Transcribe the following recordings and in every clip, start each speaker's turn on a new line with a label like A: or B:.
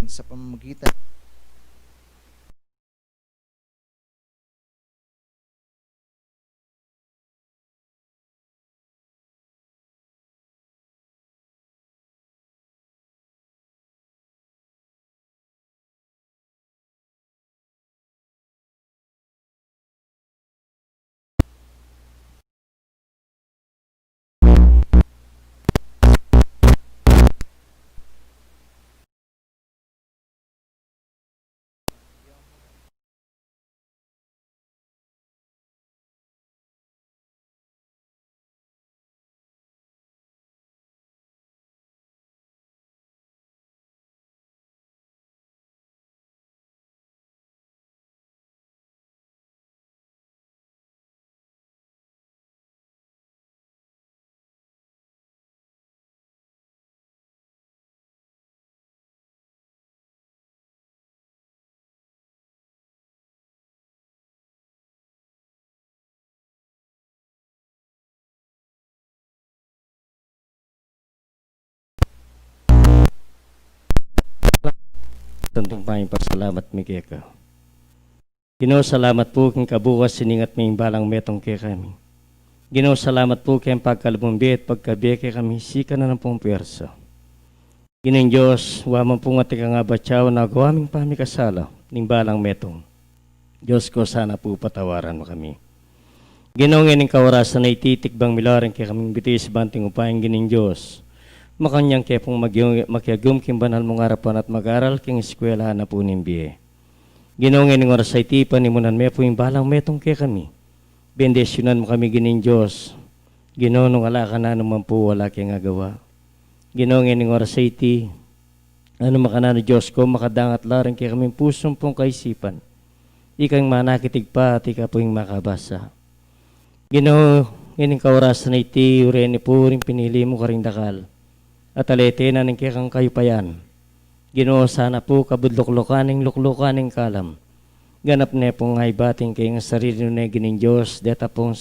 A: sa pamamagitan
B: Tantong panging pasalamat mi kaya. Ginoo salamat po kung kabukas siningat may balang metong kaya kami. Ginoo salamat po kaya pagkalumumbi at pagkabiya kaya kami sika na ng pong pwersa. Ginoong Diyos, waman po nga tika nga batyaw na gawaming pamikasala ning balang metong. Diyos ko sana po patawaran mo kami. Ginoong ining kawarasan na ititikbang milaran kaya kaming bitis banting upayang gining Diyos. Makanyang kaya pong makiagum kimbanal mong harapan at mag-aral king eskwelahan na po nimbiye. Ginoong ining oras ay tipan ni munan me po yung balang metong kaya kami. Bendesyonan mo kami gining Diyos. Ginoong nung ala ka na naman po wala kaya nga gawa. Ginoong ining oras ay ti. Ano makanano Diyos ko makadangat laran kaya kami pusong pong kaisipan. Ikang manakitig pa at ika po yung makabasa. Ginoo ining kaorasan ay ti ureni po rin pinili mo karing dakal. At alete na ng kikang kayupayan. Ginoo sana po kabudloklokaning luklokaning kalam. Ganap na pong ay bating kay ng sarili na gining Diyos. Deta pong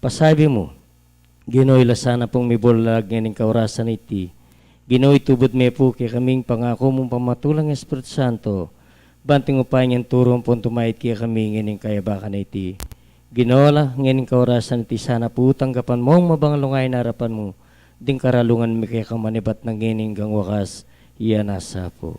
B: pasabi mo. Ginoo ila sana pong may bulag ng kaurasan iti. Ginoo itubod me po kay kaming pangako mong pamatulang Espiritu Santo. Banting upay niyang turong pong tumait kay kaming ng kayabakan iti. Ginoo la ng kaurasan iti sana po tanggapan mong mabangalungay na harapan mo. Ding karalungan mi kaya kamanibat ng gining gang wakas, iyan asa po.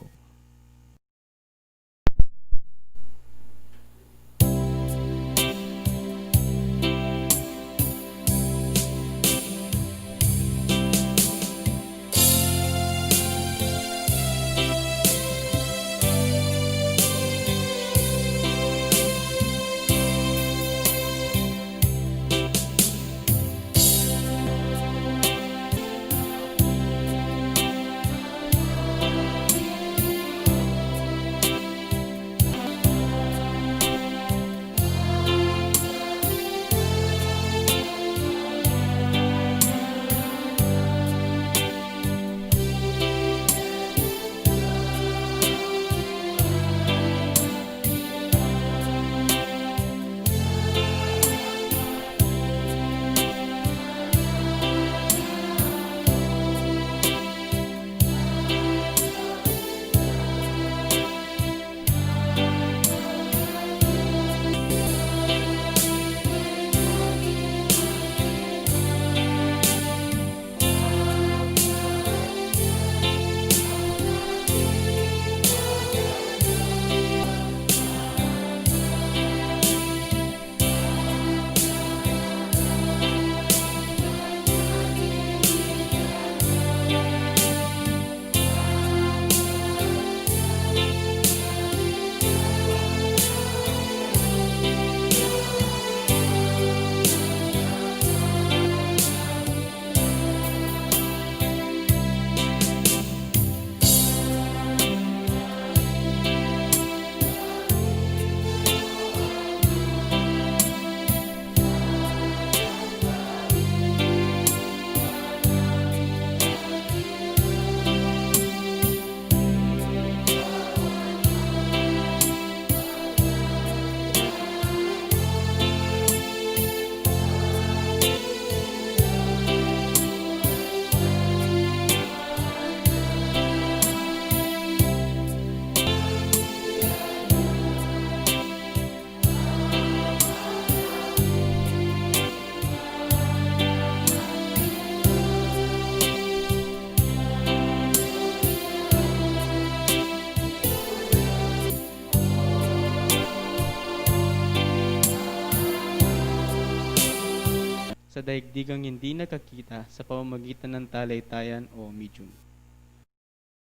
A: sa daigdigang hindi nakakita sa pamamagitan ng talaytayan o medium.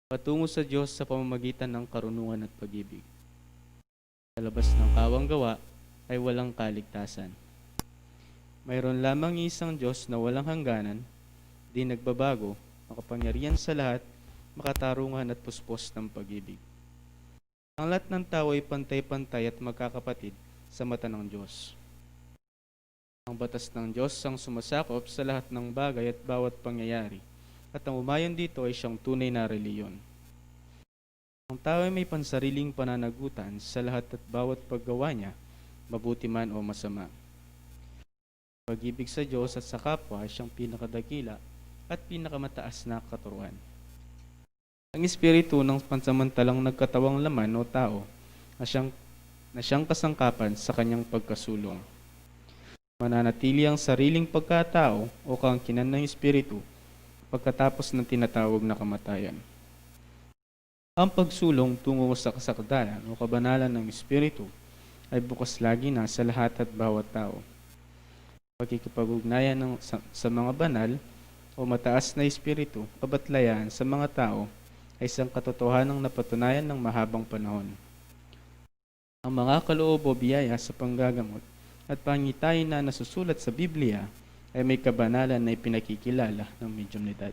A: Patungo sa Diyos sa pamamagitan ng karunungan at pag-ibig. Sa labas ng kawang gawa ay walang kaligtasan. Mayroon lamang isang Diyos na walang hangganan, di nagbabago, makapangyarihan sa lahat, makatarungan at puspos ng pag-ibig. Ang lahat ng tao ay pantay-pantay at magkakapatid sa mata ng Diyos. Ang batas ng Diyos ang sumasakop sa lahat ng bagay at bawat pangyayari, at ang umayon dito ay siyang tunay na reliyon. Ang tao ay may pansariling pananagutan sa lahat at bawat paggawa niya, mabuti man o masama. Pag-ibig sa Diyos at sa kapwa ay siyang pinakadakila at pinakamataas na katuruan. Ang espiritu ng pansamantalang nagkatawang laman o tao na siyang kasangkapan sa kanyang pagkasulong. Mananatili ang sariling pagkatao o kaangkinan ng espiritu pagkatapos ng tinatawag na kamatayan. Ang pagsulong tungo sa kasakdalan o kabanalan ng espiritu ay bukas lagi na sa lahat at bawat tao. Pagkikipag-ugnayan sa mga banal o mataas na espiritu, kabatlayan sa mga tao ay isang katotohanang napatunayan ng mahabang panahon. Ang mga kaloob o biyaya sa panggagamot at pangitayin na nasusulat sa Biblia ay may kabanalan na ipinakikilala ng medyumnidad.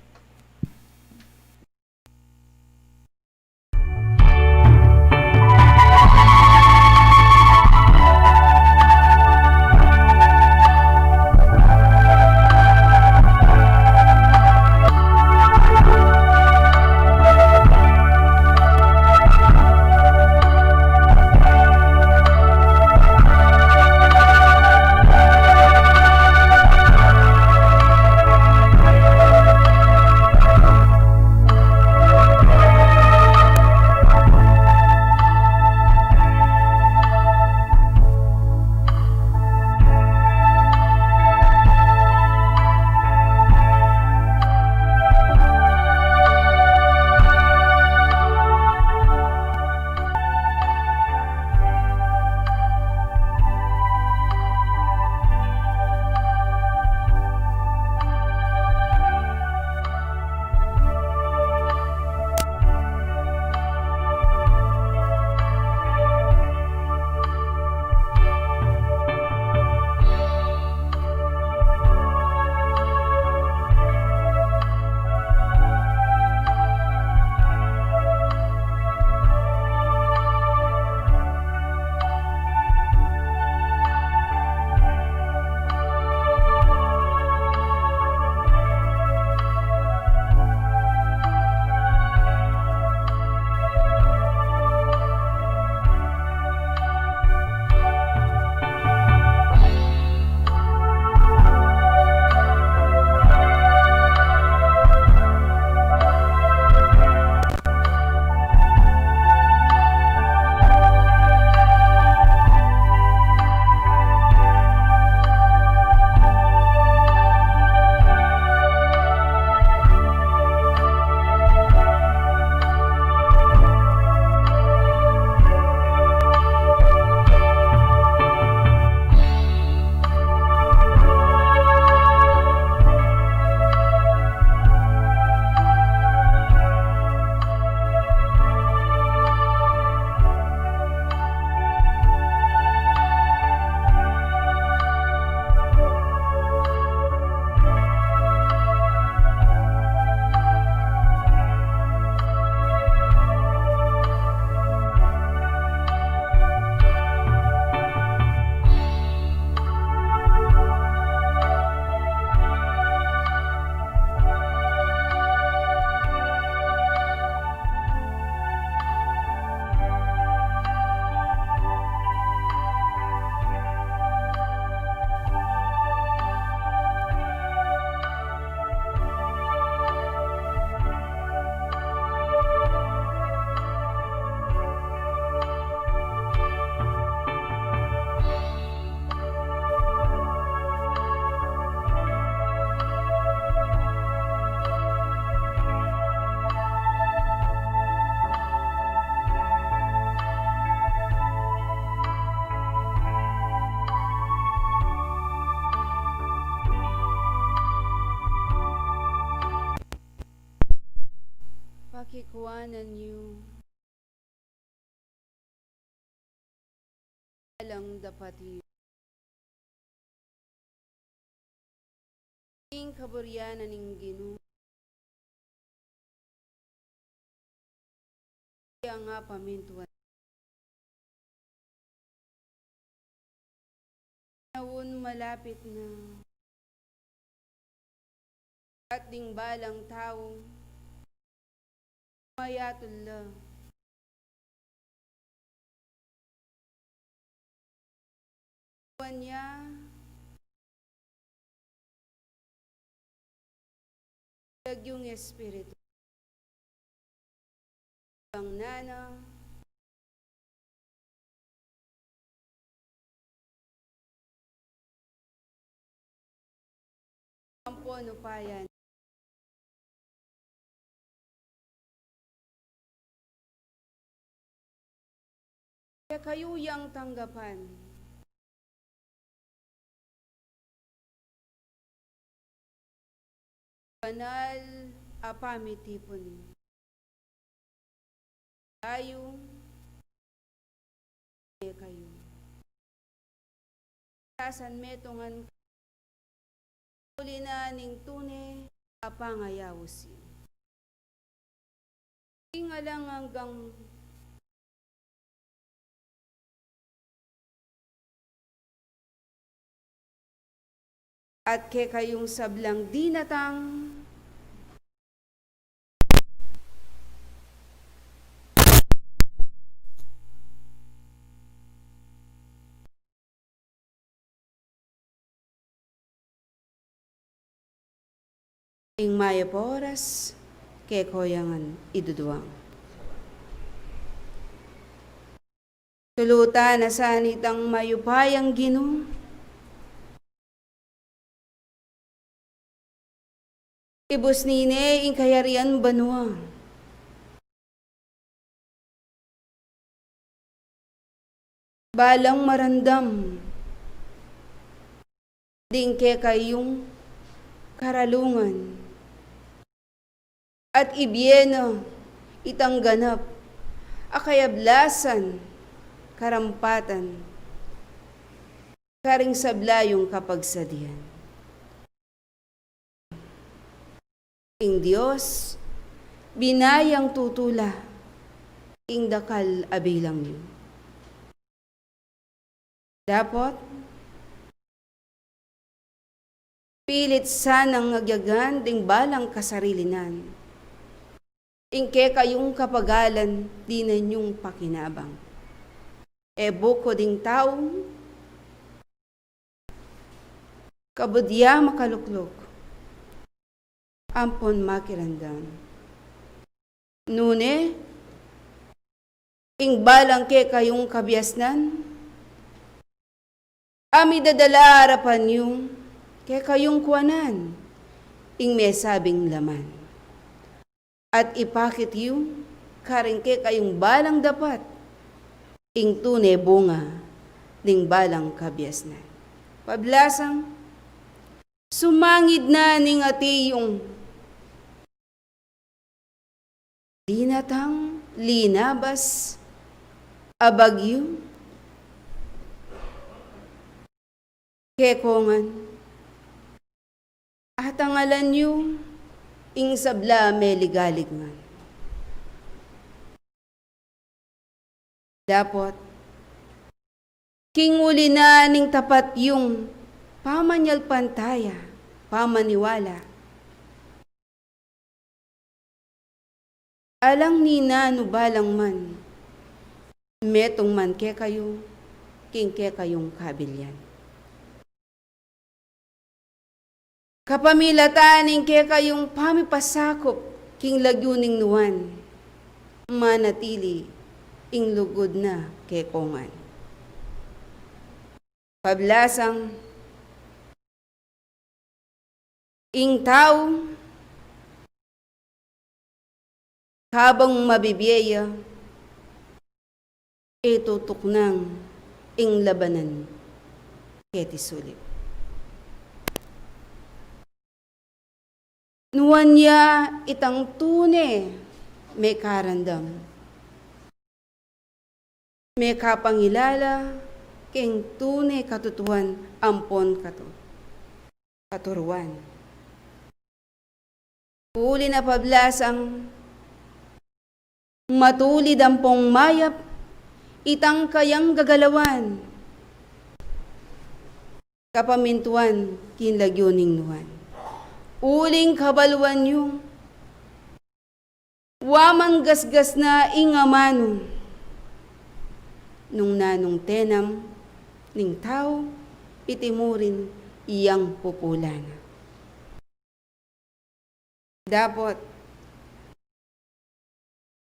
C: kikuanan niyo alang dapat niyo. Ing kaburyanan ning Ginoo. Kaya nga pamintuan. Nawon malapit na at ding balang tao mayatullah. Niya yung espiritu ang nana ang ponupayan kaya kayo yang tanggapan banal apamitipon tayo kayo tasan metongan uli na ning tune apangayawos ingalang hanggang at ke kayong sablang dinatang ing maya po oras ke koyangan iduduang. Tulutan na sanitang mayupayang Ginoo. Ibus nine ing kayarian banwa. Balang marandam. Dingke kayong karalungan. At ibyena itang ganap. Akayablasan, karampatan. Karing sablayong kapagsadian. Ing Diyos, binayang tutula, ing dakal abilang niyo. Dapat, pilit sanang ngagyagan ding balang kasarilinan. Ingke kayong kapagalan, di na nyong pakinabang. E buko ding taong, kabudya makaluklok, ampon makirandam. Nune, ing balang ke kayong kabiasnan, ami dadala harapan yung ke kayong kuwanan, ing may sabing laman. At ipakit yung karing ke kayong balang dapat, ing tune bunga, ding balang kabiasnan. Pablasang, sumangid na ning ati yung dinatang linabas abagyo kekongan at ang alan yung ing sabla meligalig man. Dapat king uli na ning tapat yung pamanyal pantaya, pamaniwala. Alang nina nubalang man, metong man ke kayo, king ke kayong kabilyan. Kapamilataning ke kayong pamipasakop, king lagyuning nuwan, manatili, ing lugod na ke kongan. Pablasang, ing tao, habang mabibiyaya, itutok ng ing labanan keti sulit. Nuwan niya itang tune, may karandam, may kapangilala, keng tunay katutuhan ampon katuruan. Uli na pablasang matulid ang pong mayap, itang kayang gagalawan, kapamintuan kinlagyuning nuan. Uling kabaluan yung waman gasgas na ingamano, nung nanong tenam, ning tao, itimurin iyang pupulana. Dapat,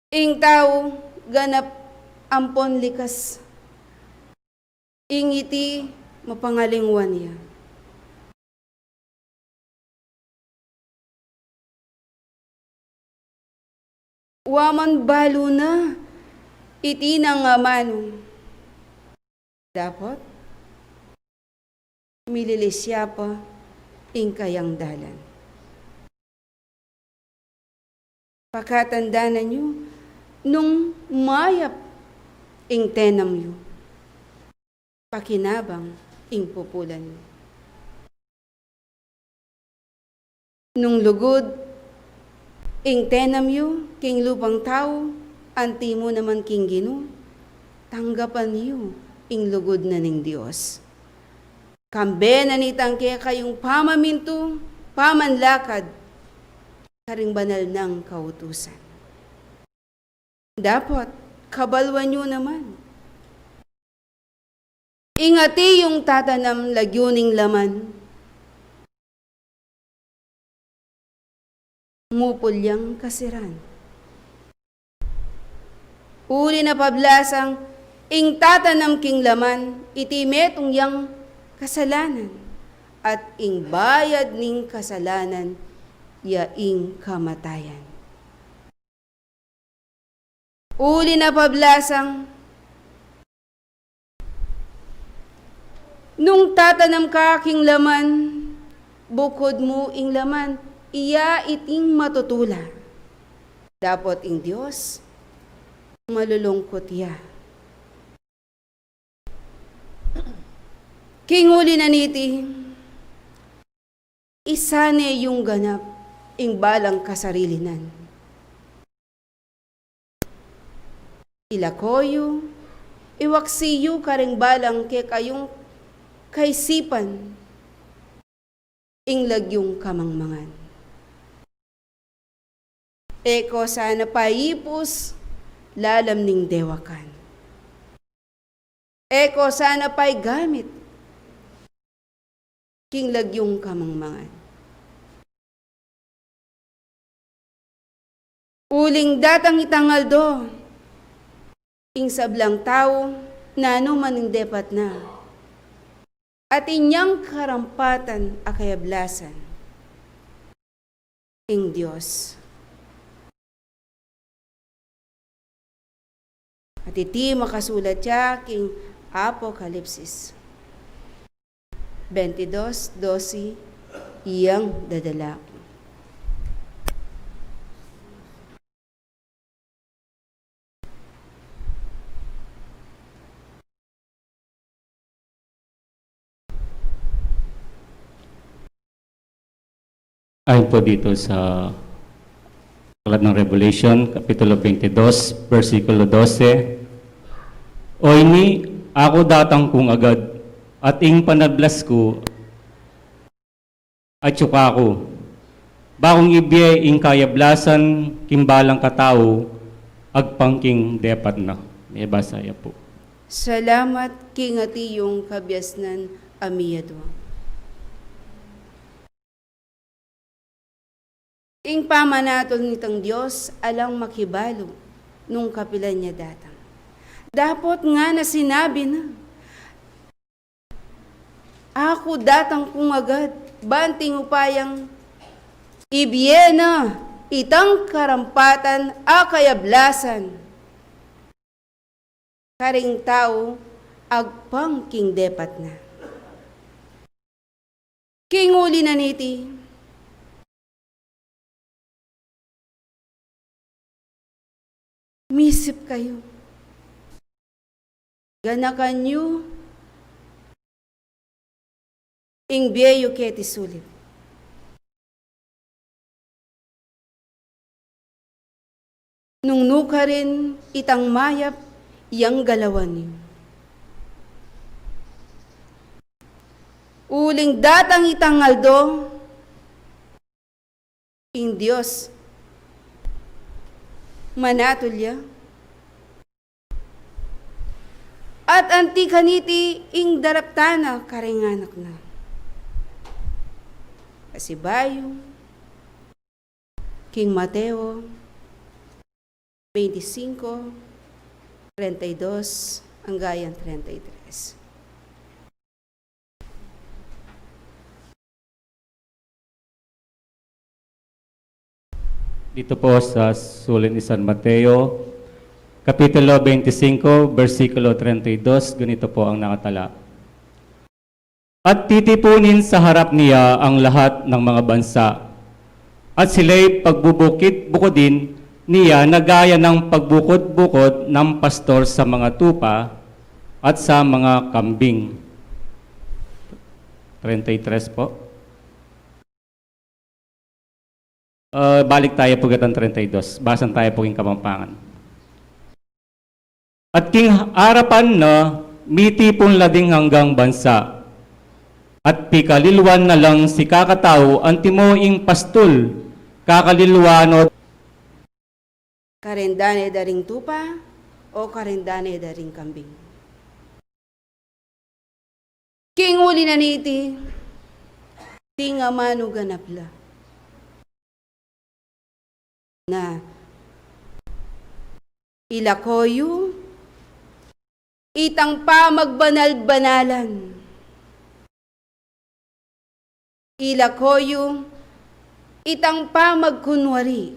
C: ing tao, ganap ampon likas, ing iti mapangalingwan niya. Waman balo na, iti nang amano. Dapat, mililisya pa, ing kayang dalan. Pakatandaan nyo, nung mayap, ing tenam yu, pakinabang, ing pupulan yu. Nung lugod, ing tenam yu, king lupang tao, anti mo naman king Gino, tanggapan yu, ing lugod na ning Diyos. Kambe na nitangke kayong pamaminto, pamanlakad, karing banal ng kautusan. Dapat, kabalwan nyo naman. Ingati yung tatanam lagyuning laman, mupulyang kasiran. Uli na pablasang, ing tatanam king laman, iti metong yang kasalanan, at ing bayad ning kasalanan, yaing kamatayan. Uli na pablasang, nung tatanam ka king laman, bukod mo ing laman, iya iting matutula. Dapat ing Diyos, malulungkot ya. King uli na niti, isane yung ganap, ing balang kasarilinan. Ilakoyo, iwaksiyo karing balang ke kayong kaisipan, ing lagyong kamangmangan. Eko sana paipos, lalam ning dewakan. Eko sana pa'y gamit, king lagyong kamangmangan. Uling datang itangaldo, ing sablang tao, nano maning depat na, at inyang karampatan akayablasan, ing Diyos. At iti makasulat siya king Apokalipsis 22:12, iyang dadala.
D: Ayon po dito sa Aklat ng Revelation, Kapitulo 22, versikulo 12, O ini, ako datang kung agad, at ing panablas ko, at yuka ko, bakong ibiye ing kayablasan, kimbalang katao, agpangking depat na. May basaya po.
C: Salamat kingati yung kabyasnan amiyado. Ing pamanatol nitang Diyos alang makibalo nung kapilan niya datang. Dapat nga na sinabi na, ako datang kung agad, banting upayang ibiyena, itang karampatan, akayablasan. Karing tao, agpang king depat na. King uli na niti, misip kayo. Ganakan nyo, ing biyeyo keti sulit. Nung nuka rin itang mayap, yang galawan niyo. Uling datang itang aldo, ing Diyos, manatulya. At anti kaniti ing daraptana karinganak na. Kasibayo, King Mateo, 25, 32, hanggang 33.
D: Dito po sa sulat ni San Mateo, Kapitulo 25, versikulo 32, ganito po ang nakatala. At titipunin sa harap niya ang lahat ng mga bansa, at sila'y pagbubukit-bukodin niya na gaya ng pagbukod-bukod ng pastor sa mga tupa at sa mga kambing. 33 po. Balik tayo po gatang 32. Basan tayo po king Kapampangan. At king harapan na mitipon lading hanggang bansa. At pikalilwan na lang si kakatao antimoing pastol, kakalilwanod.
C: Karendane daring tupa o karendane daring kambing. King uli na niti, tinga manu ganapla. Na ilakoyu, itang pa magbanal-banalan. Ilakoyu, itang pa magkunwari.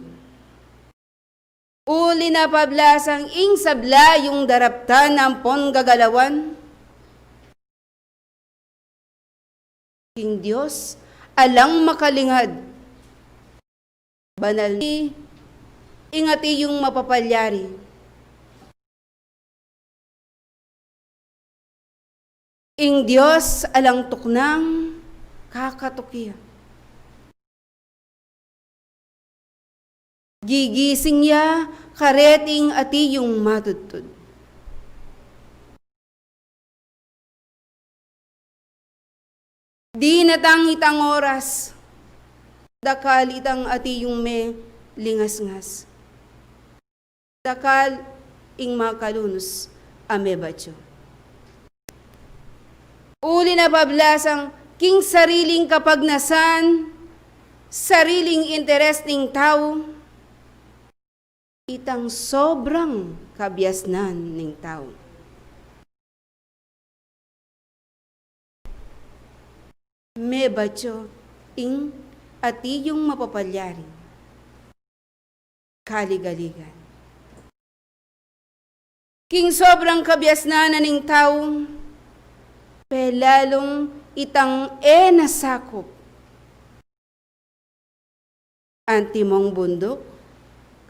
C: Uli na pablasang ing sabla yung daraptan ng pon gagalawan. King Diyos, alang makalingad. Banal ni, ingati yung mapapalyari. Ing Diyos, alang tuknang kakatukiya. Gigising niya, kareting ati yung matutod. Di natang itang oras, dakal itang ati yung me lingas-ngas. Dakal ing makalunos amebacho. Uli na pablasang king sariling kapagnasan, sariling interesting tao, itang sobrang kabiasnan ng tao. Me bacho ing ati yung mapapalyari. Kaligaligan. King sobrang kabiasnan ng tao, pelalong itang nasakop. Antimong bundok,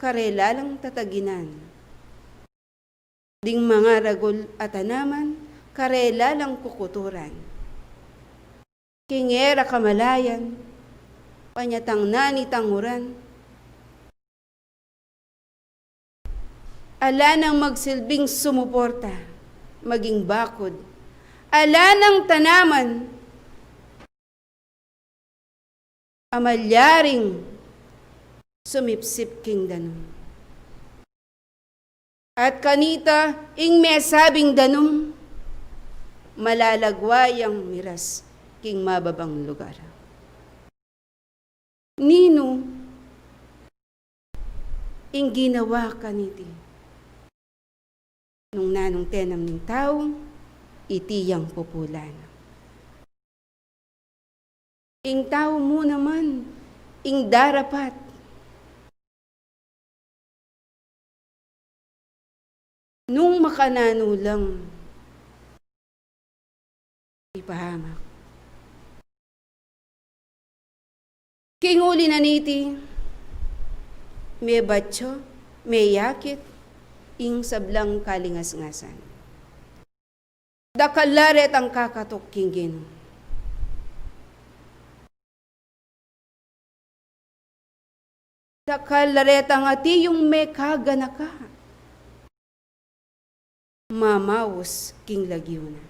C: karelalang tataginan. Ding mga ragol at tanaman, karelalang kukuturan. Kingera kamalayan, panyatang nani tanguran. Ala nang magsilbing sumuporta, maging bakod. Ala ng tanaman, amalyaring sumipsip king danum. At kanita, ing mesabing danum, malalagwayang miras king mababang lugar. Nino, ing ginawa kaniti, nung nanong tenam ng tao, itiyang pupulan. Ing tao mo naman, ing darapat, nung makananulang, ipahamak. King uli na niti, may batso, may yakit, ing sablang kalingas-ngasan. Dakalaret ang kakatok king Ginoo. Dakalaret ang ati yung may kaganaka. Mamawos king lagyo na.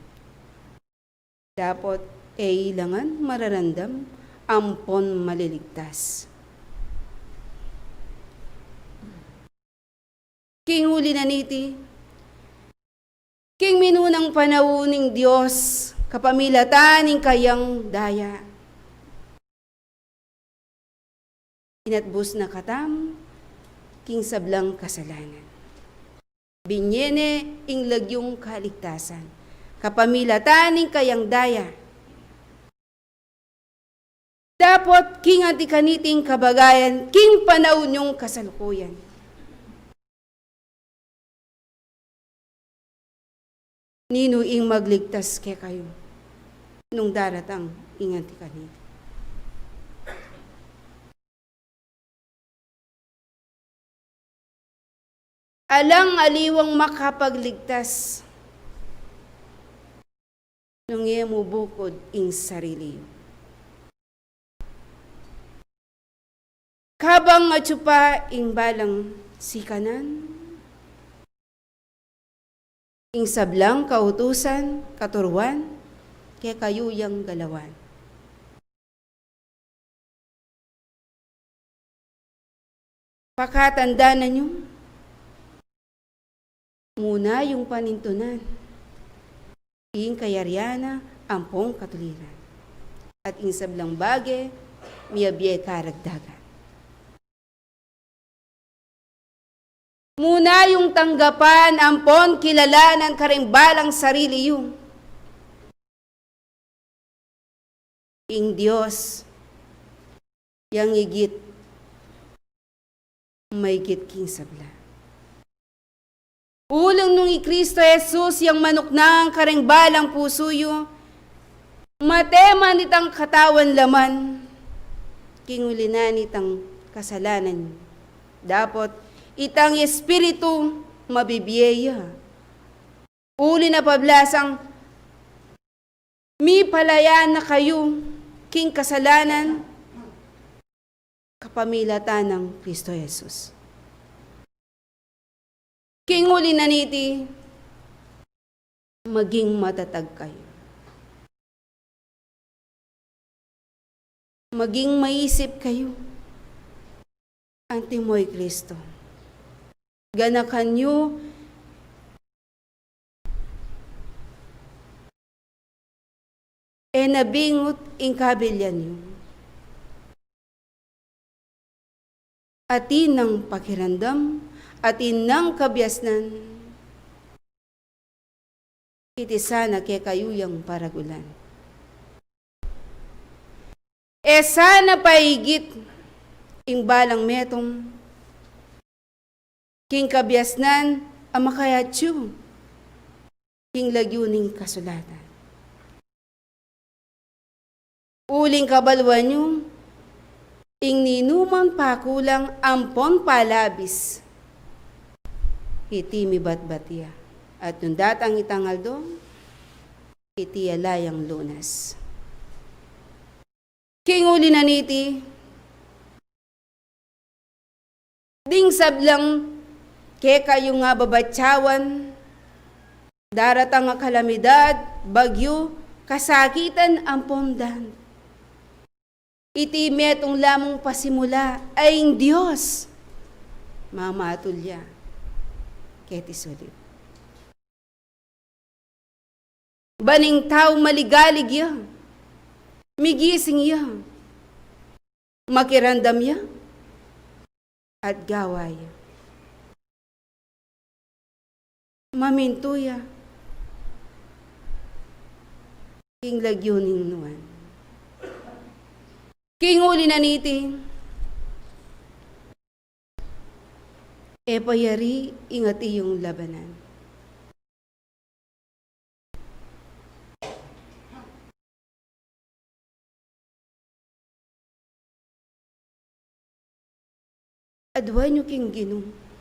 C: Dapat ilangan mararandam ampon maliligtas. King huli na niti, king minunang panawuning Diyos, kapamilatan ning kayang daya. Inatbus na katam, king sablang kasalanan. Binyene ing lagyong kaligtasan, kapamilatan ning kayang daya. Dapat king antikaniting kabagayan, king panahon yung kasalukuyan. Nino ing magligtas ke kayo nung daratang inganti kanito. Alang aliwang makapagligtas nung mo bukod ing sarili. Kabang atsupa ing balang sikanan, ing sablang kautusan, katuruan, kaya kayuyang galawan. Pakatanda na nyo, muna yung panintunan, ing kayaryana, ampong katuliran, at ing sablang bage, miyabye karagdagan. Muna yung tanggapan, ampon, kilalanan, karimbalang sarili yung. Ing Diyos, yang igit, may git king sabla. Ulang nung Kristo Jesus, yang manok ng karimbalang puso yung, matema nitang katawan laman, king ulinan nitang kasalanan. Dapat, itang espiritu mabibiyeya. Uli na pablasang, mi palayan na kayo, king kasalanan, kapamilatan ng Kristo Jesus. King uli na niti, maging matatag kayo. Maging maisip kayo, ang timoy Kristo. Ganakan nyo nabingot ing kabilyan nyo. Atin ng pakirandam, atin ng kabyasnan, iti sana kay kayuyang paragulan. Sana paigit ing balang metong king kabyasnan ang makayatyo, king lagyuning kasulatan. Uling kabalwan nyo, ing ninuman pakulang ampon palabis, iti mi batbatia. At nung datang itangal do, iti alayang lunas. King uli na niti, ding sablang kaya kayo nga babatsawan, daratang nga kalamidad, bagyo, kasakitan ang pondan. Iti metong lamang pasimula ay ang Diyos. Mamatulya, keti sulit. Baning tao maligalig ya, migising ya, makirandam ya, at gaway ya. Mamintuya, king lagyuning nuan. King uli na niti, payari ingati yung labanan. Adwa nyo king Ginoo.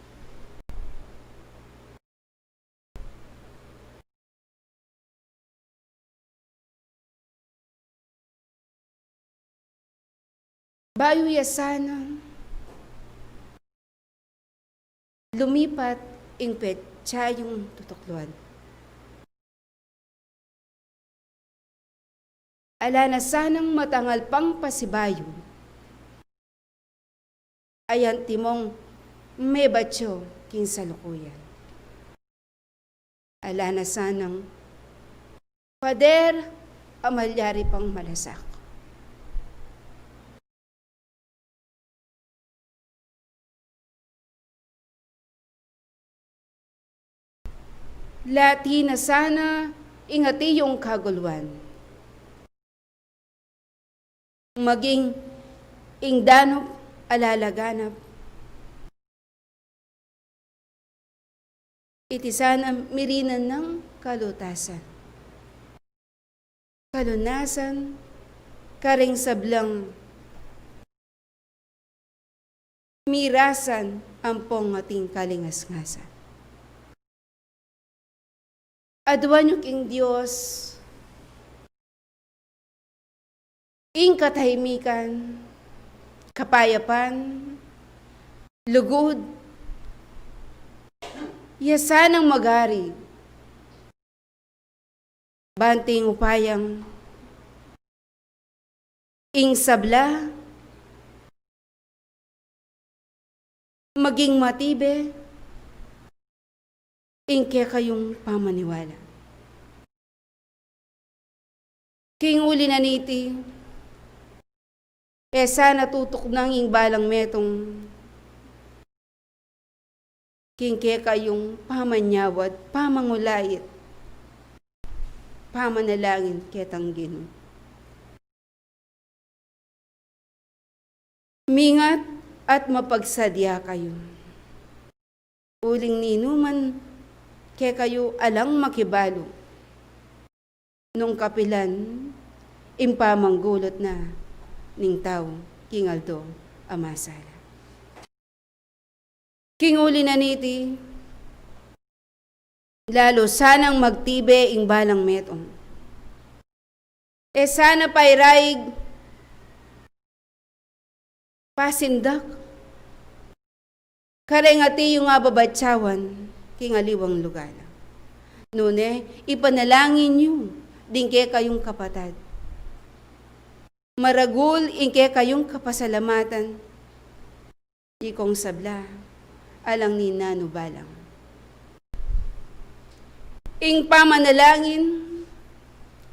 C: bayo yasana lumipat ing petsa yung tutukluan. Ala na sanang matangal pang pasibayo, ayan timong may batyo king salukuyan. Ala na sanang pader amalyari pang malasak. Lati na sana ingati yung kaguluan. Maging ingdanop alalaganap. Iti sana mirinan ng kalutasan. Kalunasan, karing sablang mirasan ampong ating kalingas-ngasan. Adwan yung king Diyos, ing katahimikan, kapayapan, lugod, yasanang magari, banting upayang, ing sabla, maging matibe, ingke kayong pamaniwala. King uli na niti, sana tutok nang ing balang metong, kingke kayong pamanyawad, pamangulayit, pamanalangin ketang Ginoo. Mingat at mapagsadya kayo. Uling ninuman, kaya kayo alang makibalo. Nung kapilan, impamanggulot na ning tao, King Aldo Amasala. King uli na niti, lalo sanang magtibe ing balang metong. Sana payraig, pasindak, karengati yung ababatsawan, king aliwang lugar. Nune, ipanalangin niyo, dingke kayong kapatad. Maragul, ingke kayong kapasalamatan, ikong sabla, alang ni Nano Balang. Ing pamanalangin,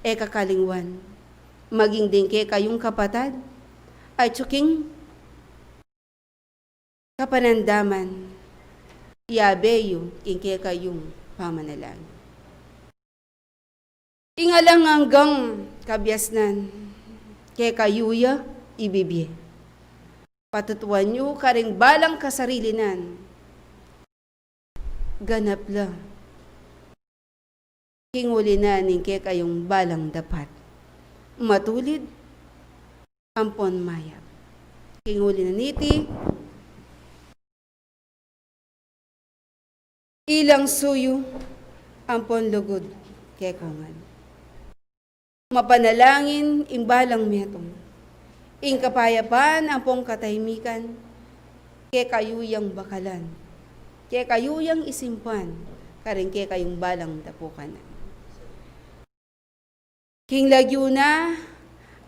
C: kakalingwan, maging dingke kayong kapatad, ay tsuking kapanandaman, yabeyo, ingke kayong pamanalangin. Ingalang hanggang kabyasnan, kaya kayuya ibibye. Patutuan nyo karing balang kasarilinan, ganap lang. Kinguli na ningke kayong balang dapat. Matulid, ampon mayap. Kinguli na niti, ilang suyo, ampon lugod, kekongan. Mapanalangin, imbalang metong. Ing kapayapan, ampong katahimikan, ke kayuyang bakalan. Ke kayuyang isimpan, karing ke kayong balang tapukan. King lagyuna,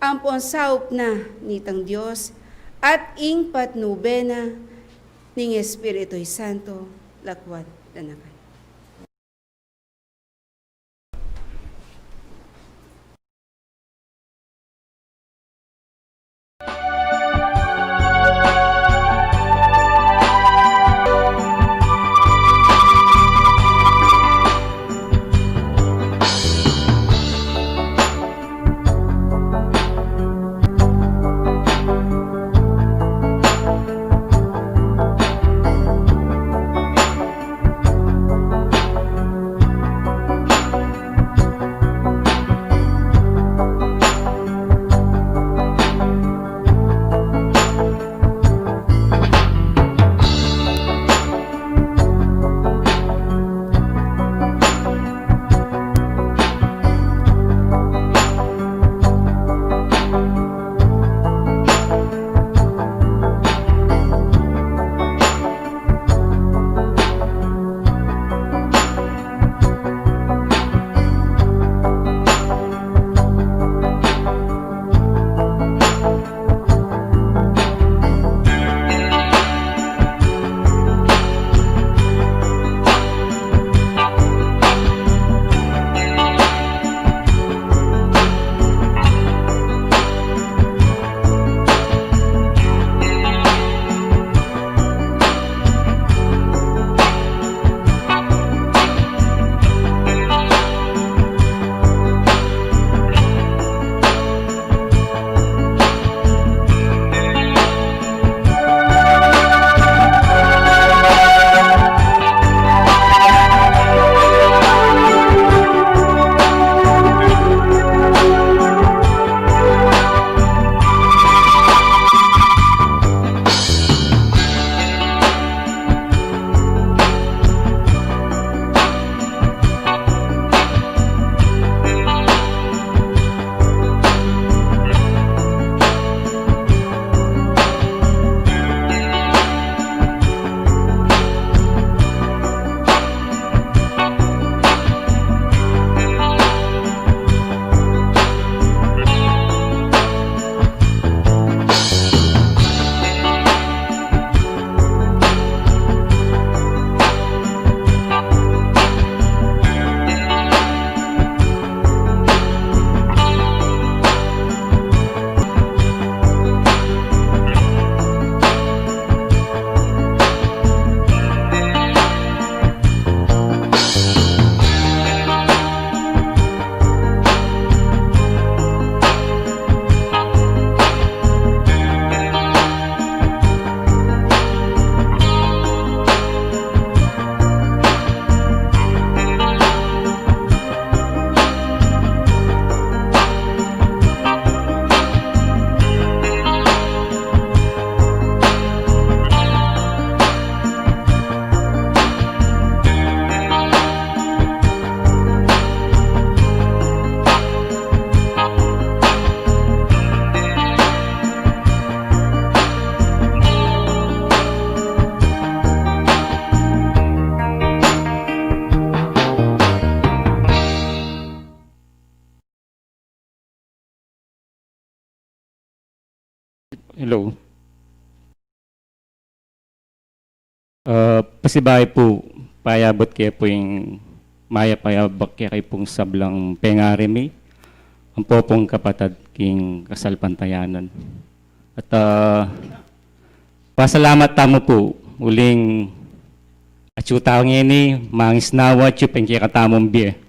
C: ampon saup na nitang Diyos, at ing patnubena, ning Espiritu'y Santo, lakwat danakan.
D: Hello. Pasibay po, payabot kayo po yung maya payabak kayo pong sablang pengarimi, ang po pong kapatid king kasalpantayanan. At pasalamat tamo po, uling atsutang ini, mangis nawa, chupeng kaya katamong biye.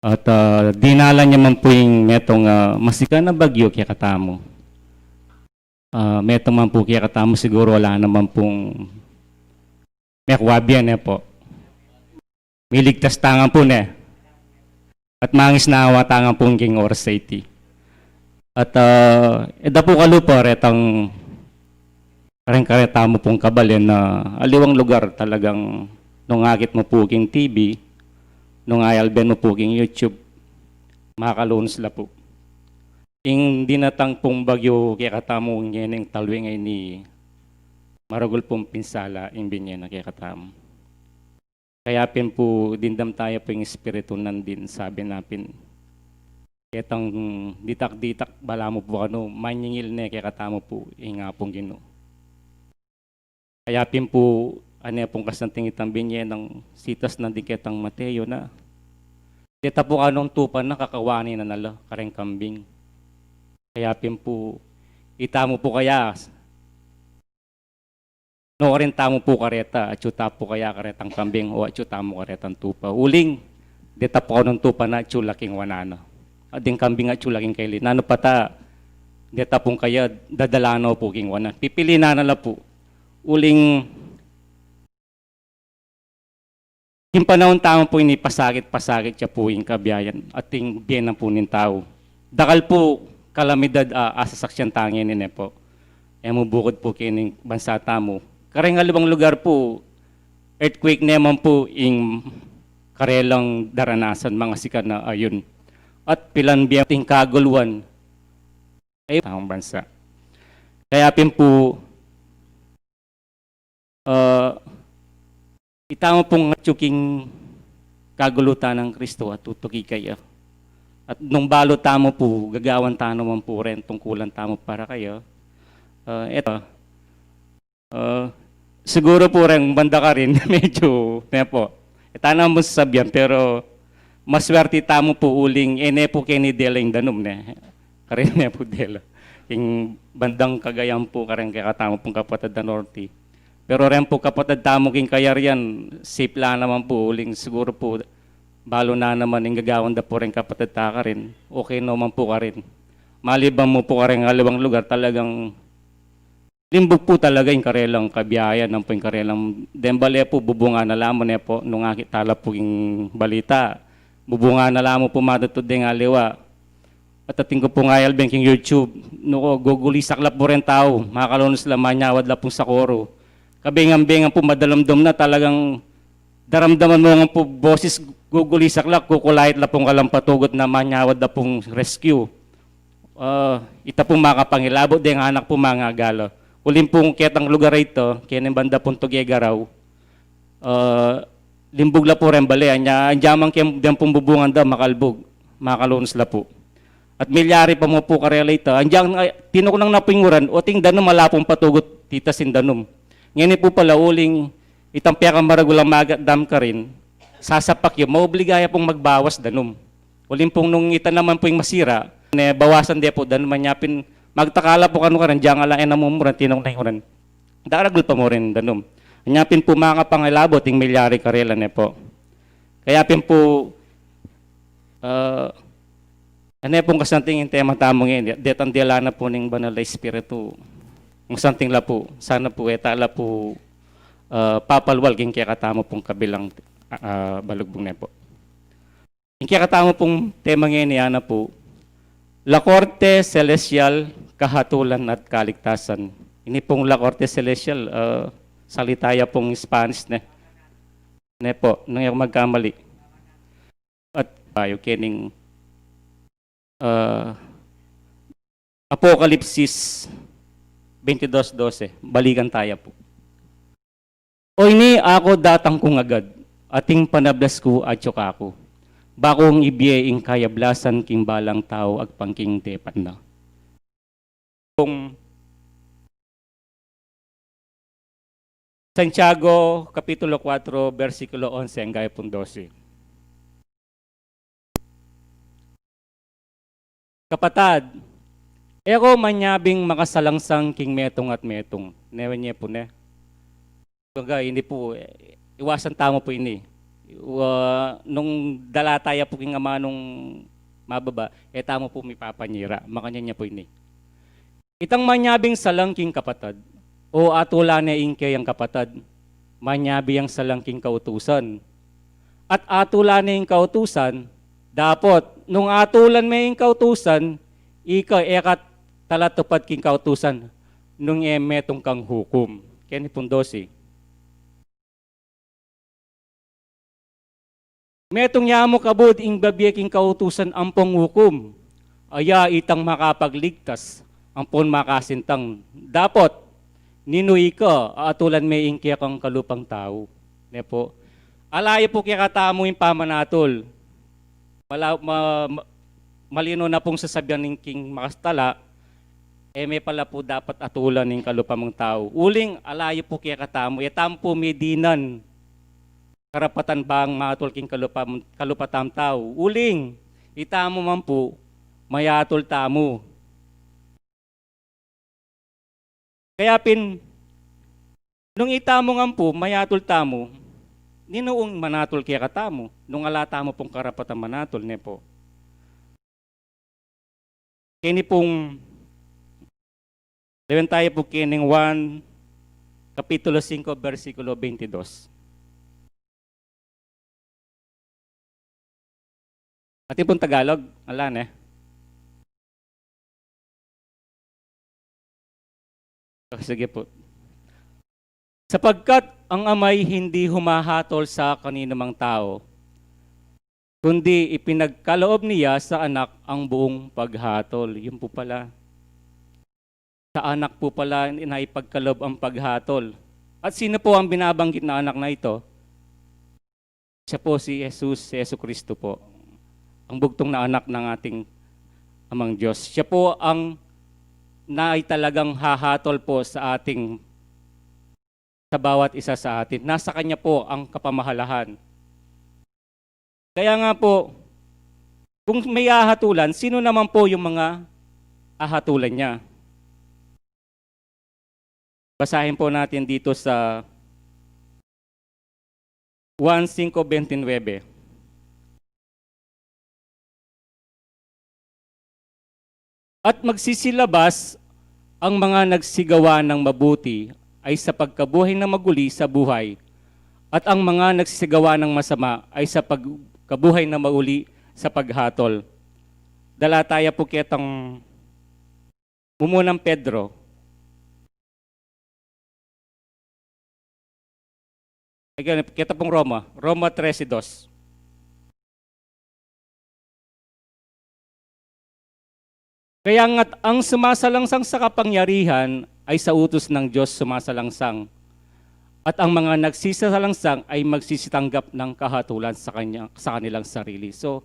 D: At dinala niya man po yung metong masika na bagyo kaya katamo. Metong man po kaya katamo siguro wala naman pong mekwabyan po. Miligtas tangan po ne. At mangis na awa tangan po king oras sa iti. At eda po kalupo retang kareta mo pong kabalin na aliwang lugar talagang nung akit mo po king TV, nung ayalben mo po king YouTube, makakaloon sila po. Ing dinatang pong bagyo kaya katamo ngeneng talwing ay ni maragol pong pinsala ing binyen na kaya katamo. Kaya pin po dindam tayo po yung espiritu nandin sabi napin. Ketang ditak-ditak bala mo po ano manyingil na kaya katamo po ing nga pong gino. Kaya pin po ano pong kasanting itang binyen ng sitas nandin ketang Mateo na. Dita po anong tupan na kakawani na nala kareng kambing. Kaya pin po, itamo po kaya, no rin tamo po kareta, at yuta po kaya karetang kambing o at yuta mo karetang tupa. Uling, dita po anong tupa na chulaking wanana. At yung kambing at chulaking kaili. Nano pata, dita pong kaya dadalano po king wana. Pipili na nala po. Uling, yung panahon tamo po pasagit siya po yung kabiyayan at yung biyan ng po ng tao. Dakal po, kalamidad asasaksyan tangin ni po. E mo bukod po kining bansa tamo. Kareng alibang lugar po, earthquake naman po ing karelang daranasan mga sikat na ayun. At pilan biyang ting kaguluan ay tamang bansa. Kaya pin po, itama pong tsuking kagulutan ng Kristo at tutuki kayo. At nung balo tamo po, gagawan tano man po rin tungkulan tamo para kayo. Siguro po rin banda ka rin, medyo, po. Itana mo sasabihan, pero maswerte tamo po uling, po kini dela yung danom ne. Karin po dela. Yung bandang Cagayan po, karin kakatamo pong kapatid na Norte. Pero rin po kapatid tamo king Kayarian, safe lang naman po uling, siguro po, balo na naman yung gagawan da po rin kapatid ta ka rin, okay naman po ka rin. Maliban mo po ka rin alawang lugar, talagang limbog po talaga yung karelang kabiyayan, ng po yung karelang dembale po, bubunga na lamon po, nung akit tala po yung balita, bubunga na lamon po madatod din nga liwa. At ating ko po nga banking YouTube, no, gugulisak la po rin tao, makakalonos la manyawad la po sa koro. Kabingang-bingang po madalamdom na talagang daramdaman mo nga po boses gugulisak lang, kukulait lang pong kalampatugot na manyawad na pong rescue. Ita pong makapangilabot din anak po mga galo. Ulim pong ketang lugar ito, kaya banda pong Tugega raw. Limbog la po rin bali. Anjamang kaya pong bubungan daw, makalbog, makalonos la po. At milyari pa mo po karela ito. Anjang tinuknang napinguran, o ting danom malapong patugot, tita sin danom. Ngayon po pala uling, itang piyakang maragulang magadam ka rin, sasapak yun, maobligaya pong magbawas danom. Ulim pong nung ita naman po yung masira, bawasan din po, danom manyapin, magtakala po kano ka rin, diyan nga lang namumuran, tinong na yung daragul pa mo rin danom. Anyapin po mga pangilabot, yung milyari karela ne po. Kaya pin po, ano pong kasanting yung tema tamong yun, detang diala na po ng banal na espiritu. Kung santing la po, sana po, etala po, papalwal, king kaya katamo pong kabilang balugbong na po. King kaya katamo pong tema ngayon na po, La Corte Celestial, Kahatulan at Kaligtasan. Ini pong La Corte Celestial, salitaya pong Spanish ne. Ne po, nung yung magkamali. At tayo kining Apokalipsis 22:12, balikan tayo po. O ini ako datang kong agad, ating panablas ko at yoka ko. Bakong ibiyeing kayablasan king balang tao ag pangking tepan na. Kung Santiago, Kapitulo 4, versikulo 11 hanggang 12. Kapatad, eko manyabing makasalangsang king metong at metong. Newen niya po ne. Baga, hindi po, iwasan tamo po ini. Nung dalataya po king ama nung mababa, tamo po may papanyira. Makanya niya po ini. Itang manyabing salangking kapatad, o atula na ingke ang kapatad, manyabi ang salangking kautusan. At atula na yung kautusan, dapat, nung atulan may yung kautusan, ika ekat talatupad king kautusan, nung metong kang hukom. Kaya ni Pundosi. Metong yamo kabud ing babyeking kautusan ampong hukom, aya itang makapagligtas, ampon makasintang. Dapat, ninuy ka, atulan may ingkya kang kalupang tao. Ne po. Alayo po kaya katamo yung pamanatol. Malino na pong sasabihan ng king makastala, may pala po dapat atulan ng kalupamang tao. Uling, alayo po kaya katamo, tamo po medinan, karapatan bang matul king kalupatam tao. Uling, itamo man po, mayatul tamo. Kaya nung itamo nga po, mayatul tamo, ninuong manatol kaya katamo, nung alata mo pong karapatan manatol, ne po. Kini pong, lewan tayo po kining 1, Kapitulo 5, versikulo 22. Ating pong Tagalog, alan Sige po. Sapagkat ang amay hindi humahatol sa kaninumang tao, kundi ipinagkaloob niya sa anak ang buong paghatol. Yun po pala. Sa anak po pala naipagkaloob ang paghatol. At sino po ang binabanggit na anak na ito? Siya po si Jesus, si Yesu Kristo po. Ang bugtong na anak ng ating amang Diyos. Siya po ang talagang hahatol po sa ating sa bawat isa sa atin. Nasa Kanya po ang kapamahalahan. Kaya nga po, kung may ahatulan, sino naman po yung mga ahatulan niya? Basahin po natin dito sa 1:5:29. At magsisilabas ang mga nagsigawa ng mabuti ay sa pagkabuhay na maguli sa buhay, at ang mga nagsisigawa ng masama ay sa pagkabuhay na mauli sa paghatol. Dalataya po kitang mumunang Pedro. Kita pong Roma 13:2. Kaya nga't ang sumasalangsang sa kapangyarihan ay sa utos ng Diyos sumasalangsang. At ang mga nagsisalangsang ay magsisitanggap ng kahatulan sa kanilang sarili. So,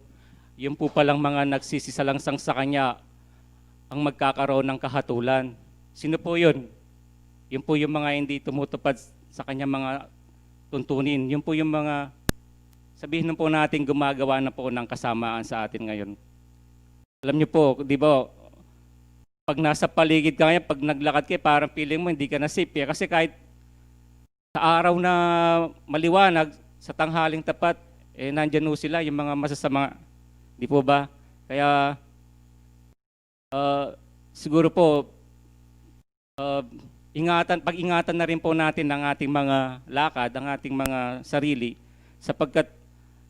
D: yun po palang mga nagsisalangsang sa Kanya ang magkakaroon ng kahatulan. Sino po yun? Yun po yung mga hindi tumutupad sa Kanya mga tuntunin. Yun po yung mga, sabihin na po natin, gumagawa na po ng kasamaan sa atin ngayon. Alam niyo po, di ba, pag nasa paligid ka ngayon, pag naglakad ka, parang feeling mo hindi ka na safe. Kasi kahit sa araw na maliwanag, sa tanghaling tapat, nandyan ho sila, yung mga masasama. Di po ba? Kaya, siguro po, pag-ingatan na rin po natin ang ating mga lakad, ang ating mga sarili, sapagkat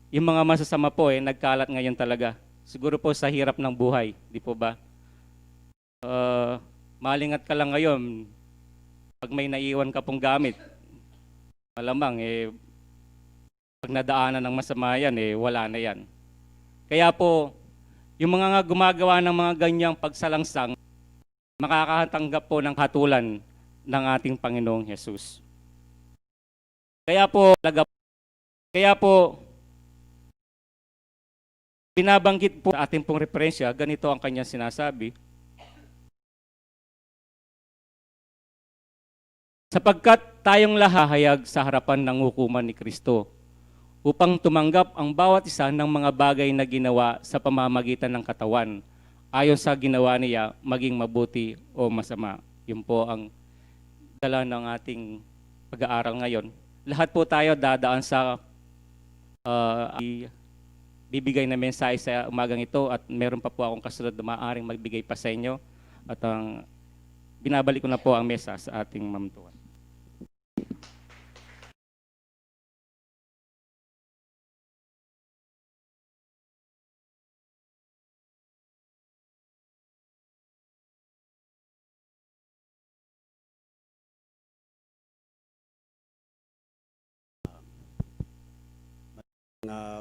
D: yung mga masasama po, nagkalat ngayon talaga. Siguro po sa hirap ng buhay. Di po ba? Malingat ka lang ngayon, pag may naiwan ka pong gamit, malamang pag nadaanan ng masama yan, wala na yan. Kaya po, yung mga gumagawa ng mga ganyang pagsalangsang, makakatanggap po ng hatulan ng ating Panginoong Jesus. Kaya po, binabanggit po sa ating pong referensya, ganito ang kanyang sinasabi. sapagkat tayong lahahayag sa harapan ng hukuman ni Kristo upang tumanggap ang bawat isa ng mga bagay na ginawa sa pamamagitan ng katawan ayon sa ginawa niya, maging mabuti o masama. Yun po ang dala ng ating pag-aaral ngayon. Lahat po tayo dadaan sa bibigay na mensahe sa umagang ito at meron pa po akong kasunod na maaaring magbigay pa sa inyo at binabalik ko na po ang mesa sa ating mamtuan.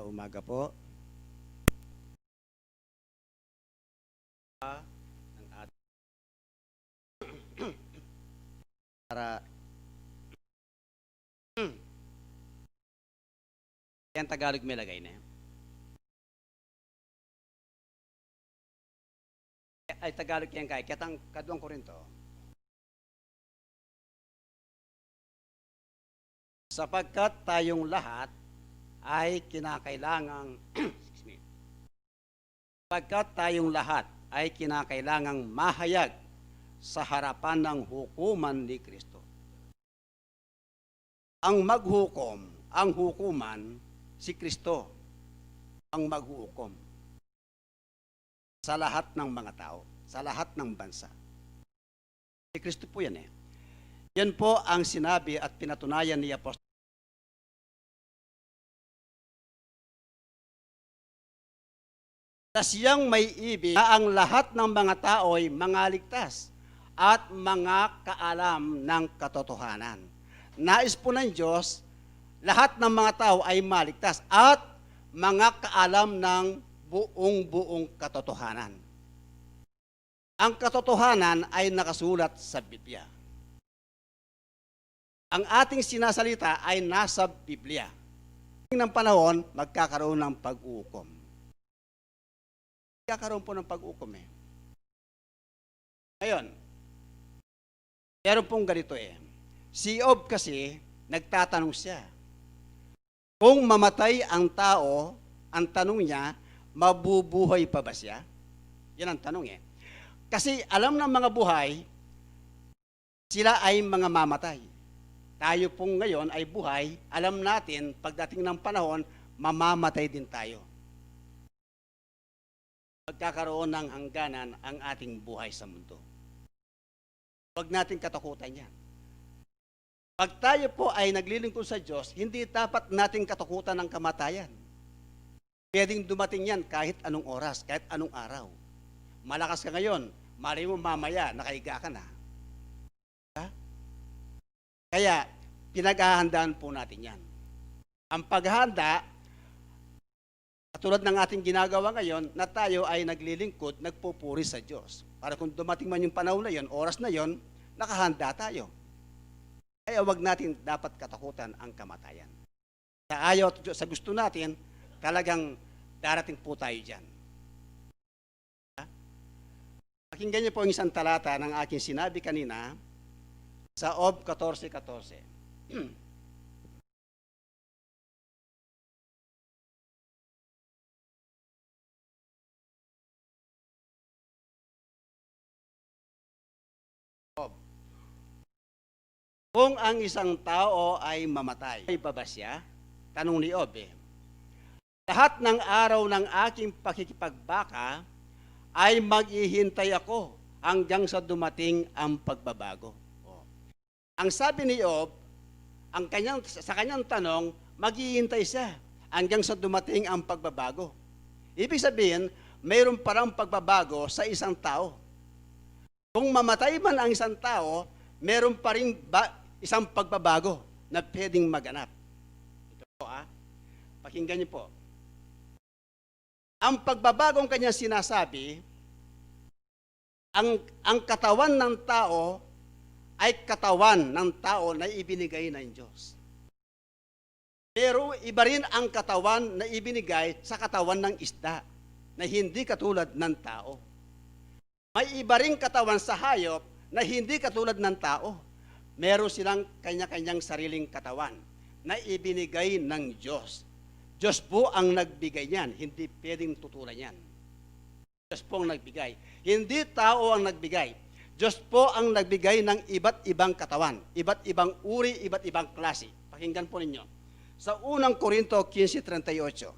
E: Umaga po. Ng ating para yan Tagalog may lagay na. Ay Tagalog yan kay katang kadwang ko rin to. Sapagkat tayong lahat ay kinakailangang sapagkat tayong lahat ay kinakailangang mahayag sa harapan ng hukuman ni Kristo. Ang maghukom, ang hukuman, si Kristo ang maghukom sa lahat ng mga tao, sa lahat ng bansa. Si Kristo po yan eh. Yan po ang sinabi at pinatunayan ni Apostol na siyang may ibig na ang lahat ng mga tao ay mangaligtas at mga kaalam ng katotohanan. Nais po ng Diyos, lahat ng mga tao ay maligtas at mga kaalam ng buong katotohanan. Ang katotohanan ay nakasulat sa Biblia. Ang ating sinasalita ay nasa Biblia. Ng panahon, magkakaroon ng pag-uukom. Magkakaroon po ng pag-uukom eh. Ngayon, meron pong ganito eh. Si Job kasi, nagtatanong siya. Kung mamatay ang tao, ang tanong niya, mabubuhay pa ba siya? Yan ang tanong eh. Kasi alam ng mga buhay, sila ay mga mamatay. Tayo pong ngayon ay buhay, alam natin, pagdating ng panahon, mamamatay din tayo. Magkakaroon ng hangganan ang ating buhay sa mundo. Huwag natin katakutan yan. Pag tayo po ay naglilingkod sa Diyos, hindi dapat natin katakutan ng kamatayan. Pwedeng dumating yan kahit anong oras, kahit anong araw. Malakas ka ngayon, mali mo mamaya, nakahiga ka na. Ha? Kaya, pinaghahandaan po natin yan. Ang paghahanda, katulad ng ating ginagawa ngayon, na tayo ay naglilingkod, nagpupuri sa Diyos. Para kung dumating man yung panahon na yon, oras na yon, nakahanda tayo. Kaya wag natin dapat katakutan ang kamatayan. Sa ayaw at sa gusto natin, talagang darating po tayo dyan. Pakinggan niyo po ang isang talata ng aking sinabi kanina sa Job 14:14. Kung ang isang tao ay mamatay, ay pa ba siya? Tanong ni Job eh. Lahat ng araw ng aking pakikipagbaka ay maghihintay ako hanggang sa dumating ang pagbabago. Ang sabi ni Job, sa kanyang tanong, maghihintay siya hanggang sa dumating ang pagbabago. Ibig sabihin, mayroon parang pagbabago sa isang tao. Kung mamatay man ang isang tao, meron pa rin isang pagbabago na pwedeng maganap. Ito po pakinggan niyo po. Ang pagbabagong kanya sinasabi, ang katawan ng tao ay katawan ng tao na ibinigay ng Diyos. Pero iba rin ang katawan na ibinigay sa katawan ng isda na hindi katulad ng tao. May iba rin katawan sa hayop na hindi katulad ng tao. meron silang kanya-kanyang sariling katawan na ibinigay ng Diyos. Diyos po ang nagbigay niyan, hindi pwedeng tutulan yan. Diyos po ang nagbigay. Hindi tao ang nagbigay. Diyos po ang nagbigay ng iba't ibang katawan, iba't ibang uri, iba't ibang klase. Pakinggan po ninyo. Sa unang Korinto 15:38.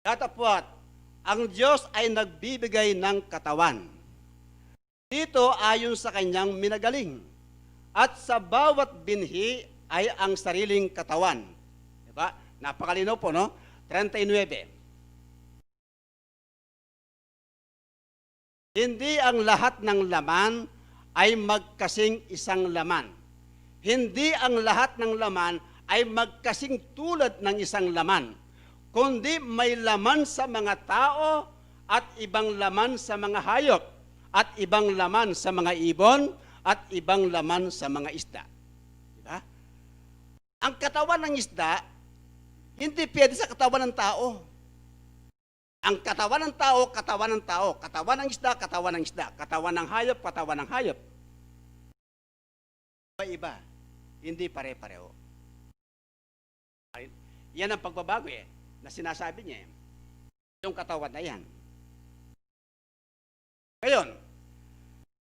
E: Datapwat, ang Diyos ay nagbibigay ng katawan. Dito ayon sa kanyang minagaling. At sa bawat binhi ay ang sariling katawan. Diba? Napakalinaw po, no? 39. Hindi ang lahat ng laman ay magkasing isang laman. Hindi ang lahat ng laman ay magkasing tulad ng isang laman, kundi may laman sa mga tao at ibang laman sa mga hayop at ibang laman sa mga ibon at ibang laman sa mga isda. Diba? Ang katawan ng isda, hindi pwede sa katawan ng tao. Ang katawan ng tao, katawan ng tao. Katawan ng isda, katawan ng isda. Katawan ng hayop, katawan ng hayop. Iba-iba. Hindi pare-pareho. Yan ang pagbabago na sinasabi niya yung katawan na yan. Ngayon,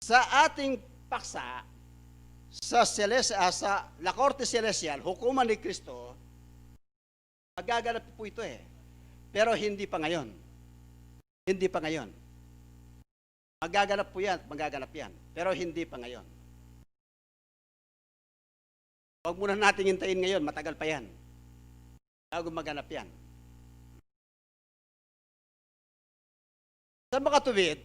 E: sa ating paksa, sa La Corte Celestial, hukuman ni Kristo, magaganap po ito pero hindi pa ngayon. Hindi pa ngayon. Magaganap po yan, magaganap yan. Pero hindi pa ngayon. Huwag muna natin hintayin ngayon, matagal pa yan. Bago maganap yan. Sa makatuwid,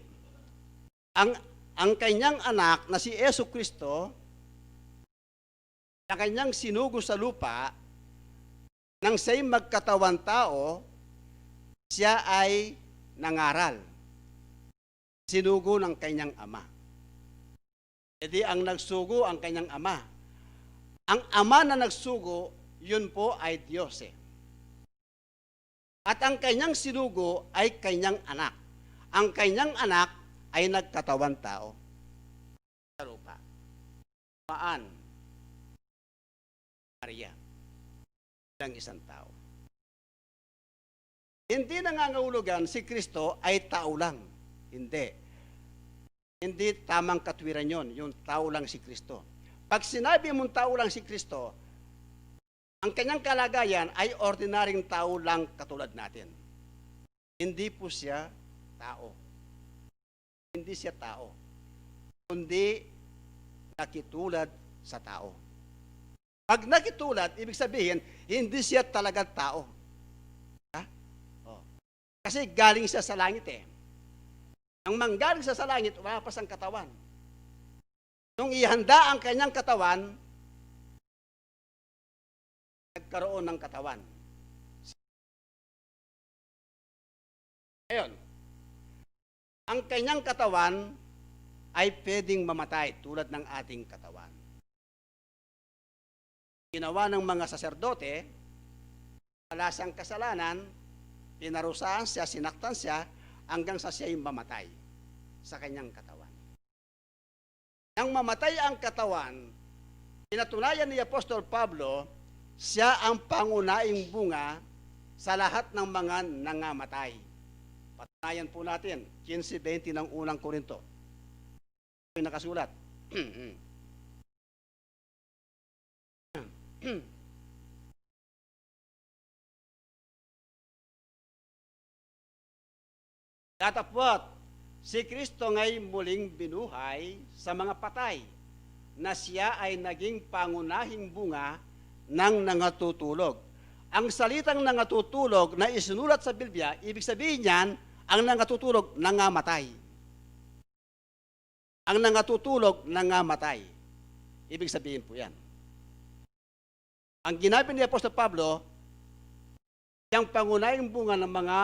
E: ang kanyang anak na si Yesu Kristo, na kanyang sinugo sa lupa, nang siya'y magkatawan tao, siya ay nangaral. Sinugo ng kanyang ama. E di ang nagsugo ang kanyang ama. Ang ama na nagsugo, yun po ay Diyos At ang kanyang sinugo ay kanyang anak. Ang kanyang anak ay nagkatawan tao sa lupa. Maan, Maria, ng isang tao. Hindi nangangahulugan si Kristo ay tao lang. Hindi. Hindi tamang katwiran yon, yung tao lang si Kristo. Pag sinabi mong tao lang si Kristo, ang kanyang kalagayan ay ordinaryong tao lang katulad natin. Hindi po siya tao. Hindi siya tao. Kundi nakitulad sa tao. Pag nakitulad, ibig sabihin, hindi siya talaga tao. Kasi galing siya sa langit Ang manggaling siya sa langit, umapas ang katawan. Nung ihanda ang kanyang katawan, nagkaroon ng katawan. Ngayon, ang kanyang katawan ay pwedeng mamatay tulad ng ating katawan. Ginawa ng mga saserdote, wala siyang kasalanan, pinarusahan siya, sinaktan siya, hanggang sa siya'y mamatay sa kanyang katawan. Nang mamatay ang katawan, pinatunayan ni Apostol Pablo, siya ang pangunahing bunga sa lahat ng mga nangamatay. Patunayan po natin, 15:20 ng unang Korinto. Ito yung nakasulat. Datapwat, si Kristo ngay muling binuhay sa mga patay, na siya ay naging pangunahing bunga ng nangatutulog. Ang salitang nangatutulog na isinulat sa Biblia, ibig sabihin niyan, ang nangatutulog, nangamatay. Ang nangatutulog, nangamatay. Ibig sabihin po yan. Ang ginabi ni Apostol Pablo, yung pangunahing bunga ng mga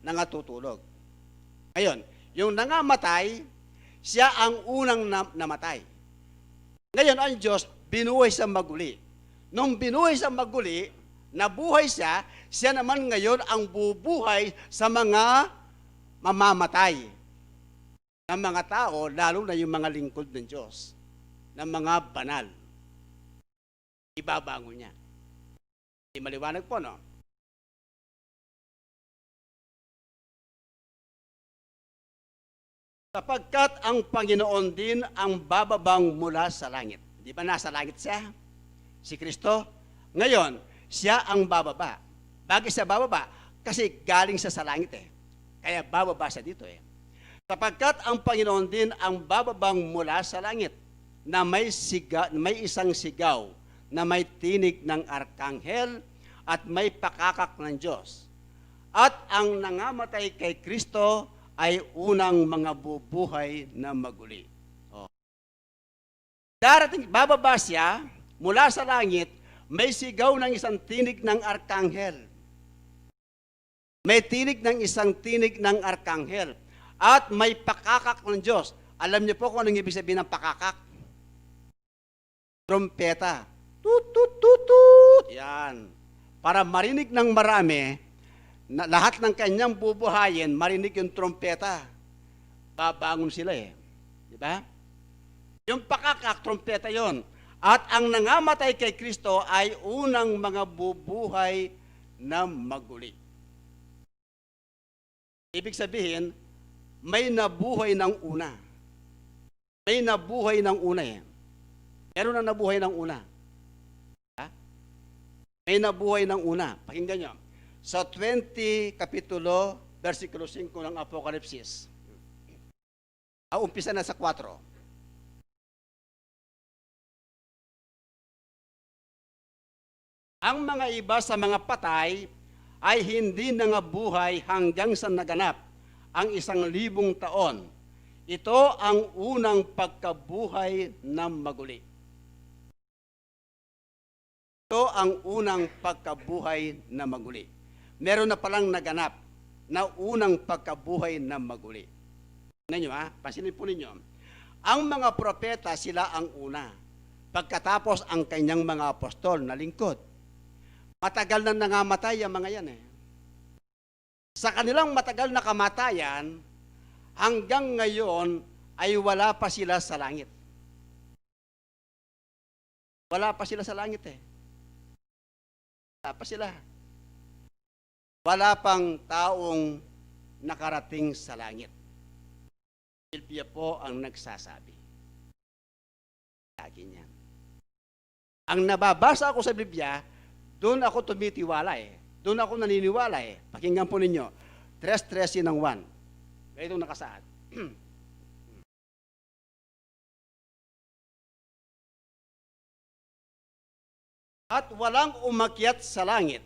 E: nangatutulog. Ngayon, yung nangamatay, siya ang unang namatay. Ngayon, ang Diyos, binuhay sa maguli. Nung binuhay sa maguli, nabuhay siya, siya naman ngayon ang bubuhay sa mga mamamatay ng mga tao, lalo na yung mga lingkod ng Diyos, ng mga banal. Ibabangon niya. Di maliwanag po, no? Sapagkat ang Panginoon din ang bababang mula sa langit. Di ba nasa langit siya? Si Kristo? Ngayon, siya ang bababa. Bakit siya bababa? Kasi galing siya sa langit eh. Kaya bababa siya dito eh. Sapagkat ang Panginoon din ang bababang mula sa langit na may isang sigaw na may tinig ng arkanghel at may pakakak ng Diyos. At ang nangamatay kay Kristo ay unang mga bubuhay na maguli. Oh. Darating, bababa siya mula sa langit, may sigaw ng isang tinig ng arkanghel. May tinig ng isang tinig ng arkanghel. At may pakakak ng Diyos. Alam niyo po kung anong ibig sabihin ng pakakak? Trompeta. Tut, tut, tut, tut. Yan. Para marinig ng marami, na lahat ng kanyang bubuhayin, marinig yung trompeta. Babangon sila eh. Di ba? Yung pakakak, trompeta yon. At ang nangamatay kay Kristo ay unang mga bubuhay na maguli. Ibig sabihin, may nabuhay ng una. May nabuhay ng una eh. Meron na nabuhay ng una. Ha? May nabuhay ng una. Pakinggan nyo. Sa 20 kapitulo, versikulo 5 ng Apokalipsis. Umpisa na sa 4. Ang mga iba sa mga patay ay hindi nangabuhay hanggang sa naganap ang 1,000 taon. Ito ang unang pagkabuhay na maguli. Ito ang unang pagkabuhay na maguli. Meron na palang naganap na unang pagkabuhay na maguli. Tingnan nyo ha, pansinin po ninyo. Ang mga propeta, sila ang una. Pagkatapos ang kanyang mga apostol na lingkod. Matagal na nangamatay ang mga yan eh. Sa kanilang matagal na kamatayan, hanggang ngayon ay wala pa sila sa langit. Wala pa sila sa langit eh. Wala pa sila. Wala pang taong nakarating sa langit. Biblia po ang nagsasabi. Lagi niyan. Ang nababasa ako sa Biblia, doon ako tumitiwala eh. Doon ako naniniwala eh. Pakinggan po ninyo. 3:13 ng 1. Ito nakasaad. At walang umakyat sa langit,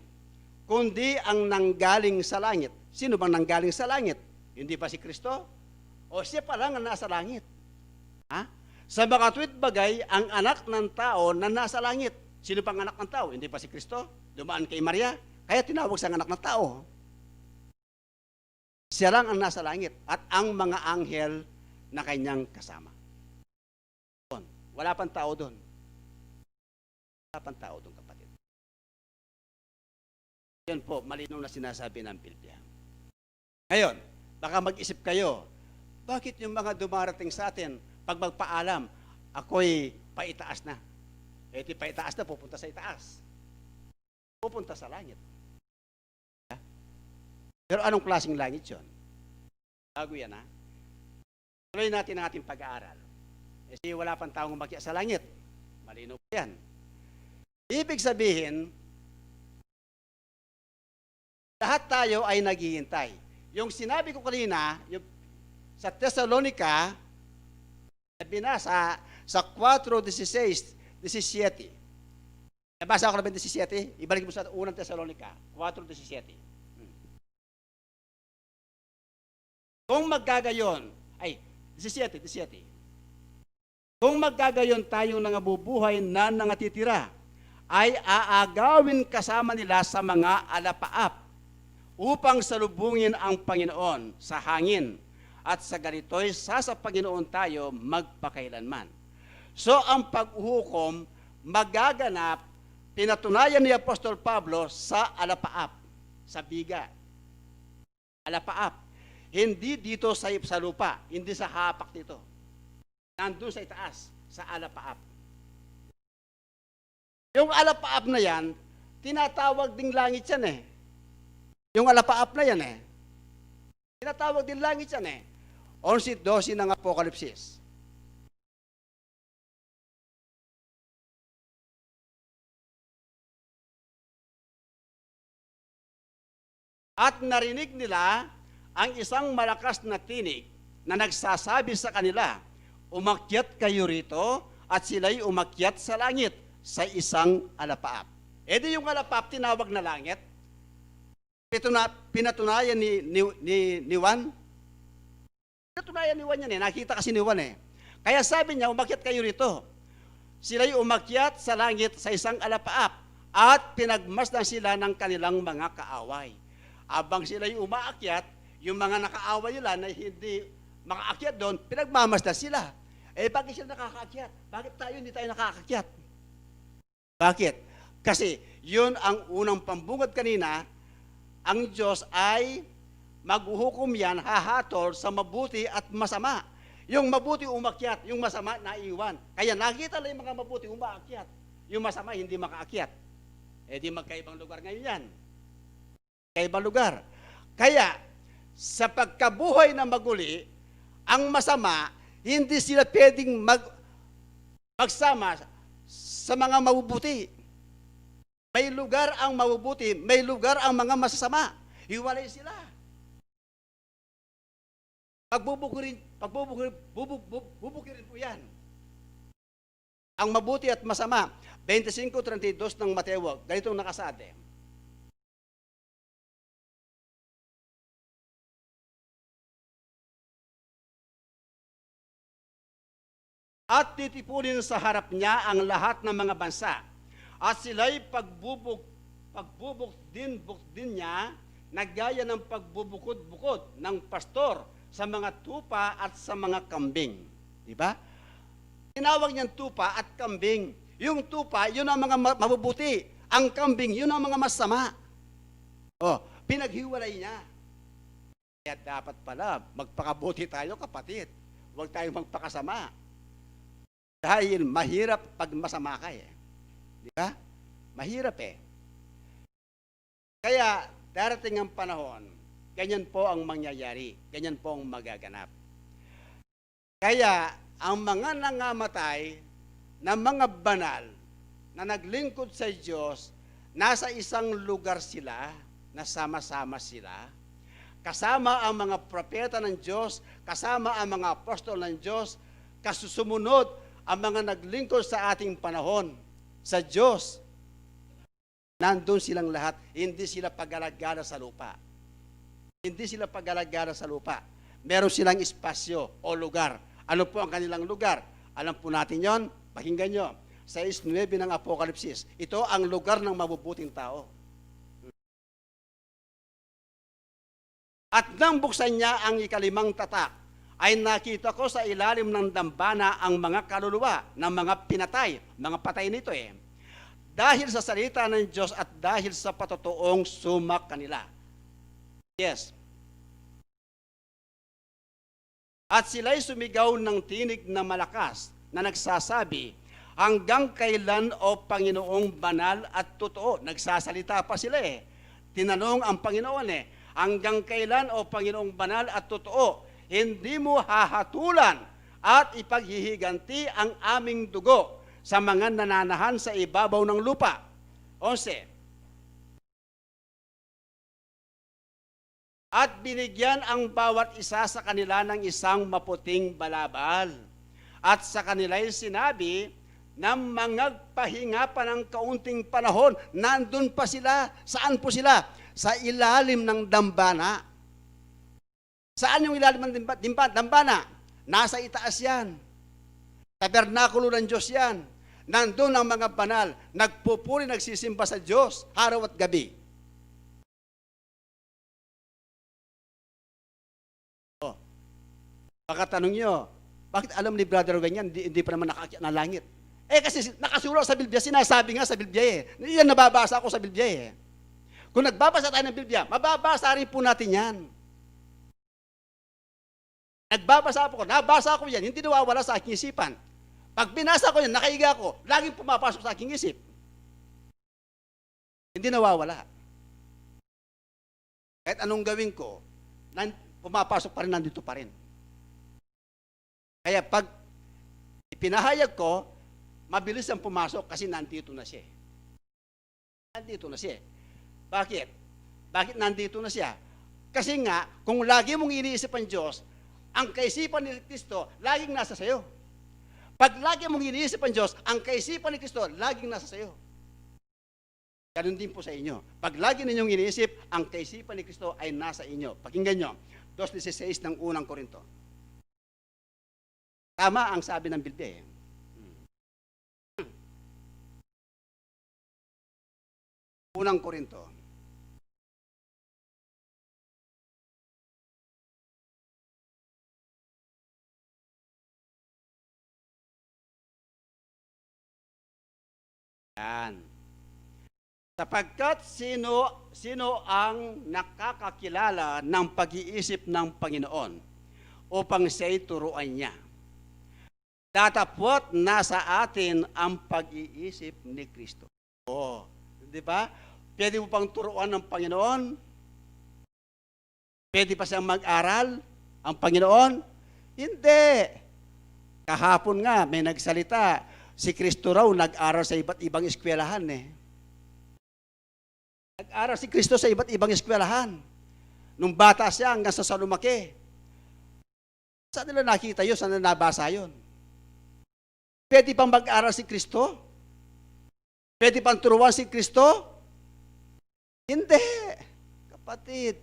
E: kundi ang nanggaling sa langit. Sino bang nanggaling sa langit? Hindi pa si Kristo? O siya pa lang ang nasa langit? Ha? Sa mga tuwid bagay, ang anak ng tao na nasa langit. Sino pang anak ng tao? Hindi pa si Kristo? Dumaan kay Maria? Kaya tinawag siyang anak ng tao. Siya lang ang nasa langit at ang mga anghel na kanyang kasama. Wala pang tao doon. Wala pang tao doon, kapatid. Yan po, malinaw na sinasabi ng Biblia. Ngayon, baka mag-isip kayo, bakit yung mga dumarating sa atin, pag magpaalam, ako'y paitaas na. Eh, di paitaas na, pupunta sa itaas. Pupunta sa langit. Pero anong klaseng langit yun? Bago yan, ha? Tuloy natin ang ating pag-aaral. Kasi wala pang taong umakyat sa langit. Malinaw po yan. Ibig sabihin, lahat tayo ay naghihintay. Yung sinabi ko kanina, yung sa Thessalonica, binasa sa 4:16, 17. Nabasa ako na 17, ibalik mo sa unang Thessalonica, 4:17. Kung maggagayon, 17. Kung maggagayon tayong nangabubuhay na nangatitira, ay aagawin kasama nila sa mga alapaap upang salubungin ang Panginoon sa hangin at sa ganito'y sa Panginoon tayo magpakailanman. So ang paghuhukom magaganap pinatunayan ni Apostol Pablo sa alapaap, sa biga. Alapaap. Hindi dito sa lupa, hindi sa hapak dito. Nandun sa itaas, sa alapaap. Yung alapaap na yan, tinatawag ding langit yan eh. Yung alapaap na yan eh. Tinatawag din langit yan eh. 11:12 ng Apokalipsis. At narinig nila ang isang malakas na tinig na nagsasabi sa kanila, umakyat kayo rito at sila'y umakyat sa langit sa isang alapaap. E di yung alapaap tinawag na langit. Pinatunayan ni Juan. Pinatunayan ni Juan yan eh. Nakita kasi ni Juan eh. Kaya sabi niya, umakyat kayo rito. Sila'y umakyat sa langit sa isang alapaap at pinagmasdan sila ng kanilang mga kaaway. Abang sila'y umaakyat, yung mga nakaaway nila na hindi makaakyat doon, pinagmamasdan sila. Eh, bakit sila nakakaakyat? Bakit tayo hindi tayo nakakaakyat? Bakit? Kasi yun ang unang pambungad kanina, ang Diyos ay maghuhukom yan, hahatol sa mabuti at masama. Yung mabuti umakyat, yung masama naiwan. Kaya nakita lang yung mga mabuti umaakyat, yung masama hindi makaakyat. Eh di magkaibang lugar ngayon yan. Kaibang lugar. Kaya, sa pagkabuhay na maguli, ang masama, hindi sila pwedeng magsama sa mga mabubuti. May lugar ang mabubuti, may lugar ang mga masasama. Hiwalay sila. Bubukirin po yan. Ang mabuti at masama, 25:32 ng Mateo, ganitong nakasaad eh. At titipunin sa harap niya ang lahat ng mga bansa. At sila'y pagbubuk din niya na gaya ng pagbubukod-bukod ng pastor sa mga tupa at sa mga kambing. Diba? Tinawag niyang tupa at kambing. Yung tupa, yun ang mga mabubuti. Ang kambing, yun ang mga masama. Oh, pinaghiwalay niya. Kaya dapat pala, magpakabuti tayo kapatid. Huwag tayong magpakasama. Dahil mahirap pag masama ka eh. Di ba? Mahirap eh. Kaya darating ang panahon, ganyan po ang mangyayari. Ganyan po ang magaganap. Kaya ang mga nangamatay na mga banal na naglingkod sa Diyos, nasa isang lugar sila, nasama-sama sila, kasama ang mga propeta ng Diyos, kasama ang mga apostol ng Diyos, kasusumunod ang mga naglingkod sa ating panahon sa Diyos. Nandun silang lahat, hindi sila pag-alagala sa lupa. Hindi sila pag-alagala sa lupa. Meron silang espasyo o lugar. Ano po ang kanilang lugar? Alam po natin yon. Pakinggan nyo. Sa 6:9 ng Apokalipsis. Ito ang lugar ng mabubuting tao. At nang buksan niya ang ikalimang tatak, ay nakita ko sa ilalim ng dambana ang mga kaluluwa ng mga pinatay, mga patay nito eh. Dahil sa salita ng Diyos at dahil sa patotoong sumak kanila. Yes. At sila'y sumigaw ng tinig na malakas na nagsasabi, hanggang kailan o Panginoong banal at totoo? Nagsasalita pa sila eh. Tinanong ang Panginoon eh, hanggang kailan o Panginoong banal at totoo? Hindi mo hahatulan at ipaghihiganti ang aming dugo sa mga nananahan sa ibabaw ng lupa. 11. At binigyan ang bawat isa sa kanila ng isang maputing balabal. At sa kanila'y sinabi na mangagpahinga pa ng kaunting panahon, nandun pa sila. Saan po sila? Sa ilalim ng dambana. Saan yung ilalim ng dambana? Nasa itaas yan. Tabernakulo ng Diyos yan. Nandun ang mga banal, nagpupuri, nagsisimba sa Diyos, araw at gabi. Oh. Baka tanong nyo, bakit alam ni Brother Weng yan, hindi pa naman nakaakyat na langit? Kasi nakasulat sa Biblia, sinasabi nga sa Biblia eh. Yan nababasa ako sa Biblia eh. Kung nagbabasa tayo ng Biblia, mababasa rin po natin yan. Nagbabasa po ko, nabasa ko yan, hindi nawawala sa aking isipan. Pag binasa ko yan, nakaiga ko, laging pumapasok sa aking isip. Hindi nawawala. Kahit anong gawin ko, pumapasok pa rin, nandito pa rin. Kaya pag ipinahayag ko, mabilis ang pumasok kasi nandito na siya. Nandito na siya. Bakit? Bakit nandito na siya? Kasi nga, kung lagi mong iniisip ang Diyos, ang kaisipan ni Kristo, laging nasa sayo. Pag lagi mong iniisip ang Diyos, ang kaisipan ni Kristo, laging nasa sayo. Ganun din po sa inyo. Pag lagi ninyong iniisip, ang kaisipan ni Kristo ay nasa inyo. Pakinggan nyo, 2:16 ng unang Korinto. Tama ang sabi ng Biblia eh. Unang Korinto. Yan. Sapagkat sino ang nakakakilala ng pag-iisip ng Panginoon upang siya'y turuan niya. Datapwat nasa atin ang pag-iisip ni Kristo. Oh, di ba? Pwede mo pang turuan ng Panginoon? Pwede pa siyang mag-aral ang Panginoon? Hindi. Kahapon nga may nagsalita, si Kristo raw nag-aral sa iba't ibang eskwelahan eh. Nag-aral si Kristo sa iba't ibang eskwelahan. Nung bata siya hanggang sa lumaki. Saan nila nakita yun? Saan nila nabasa yun? Pwede pang mag-aral si Kristo? Pwede pang turuan si Kristo? Hindi. Kapatid.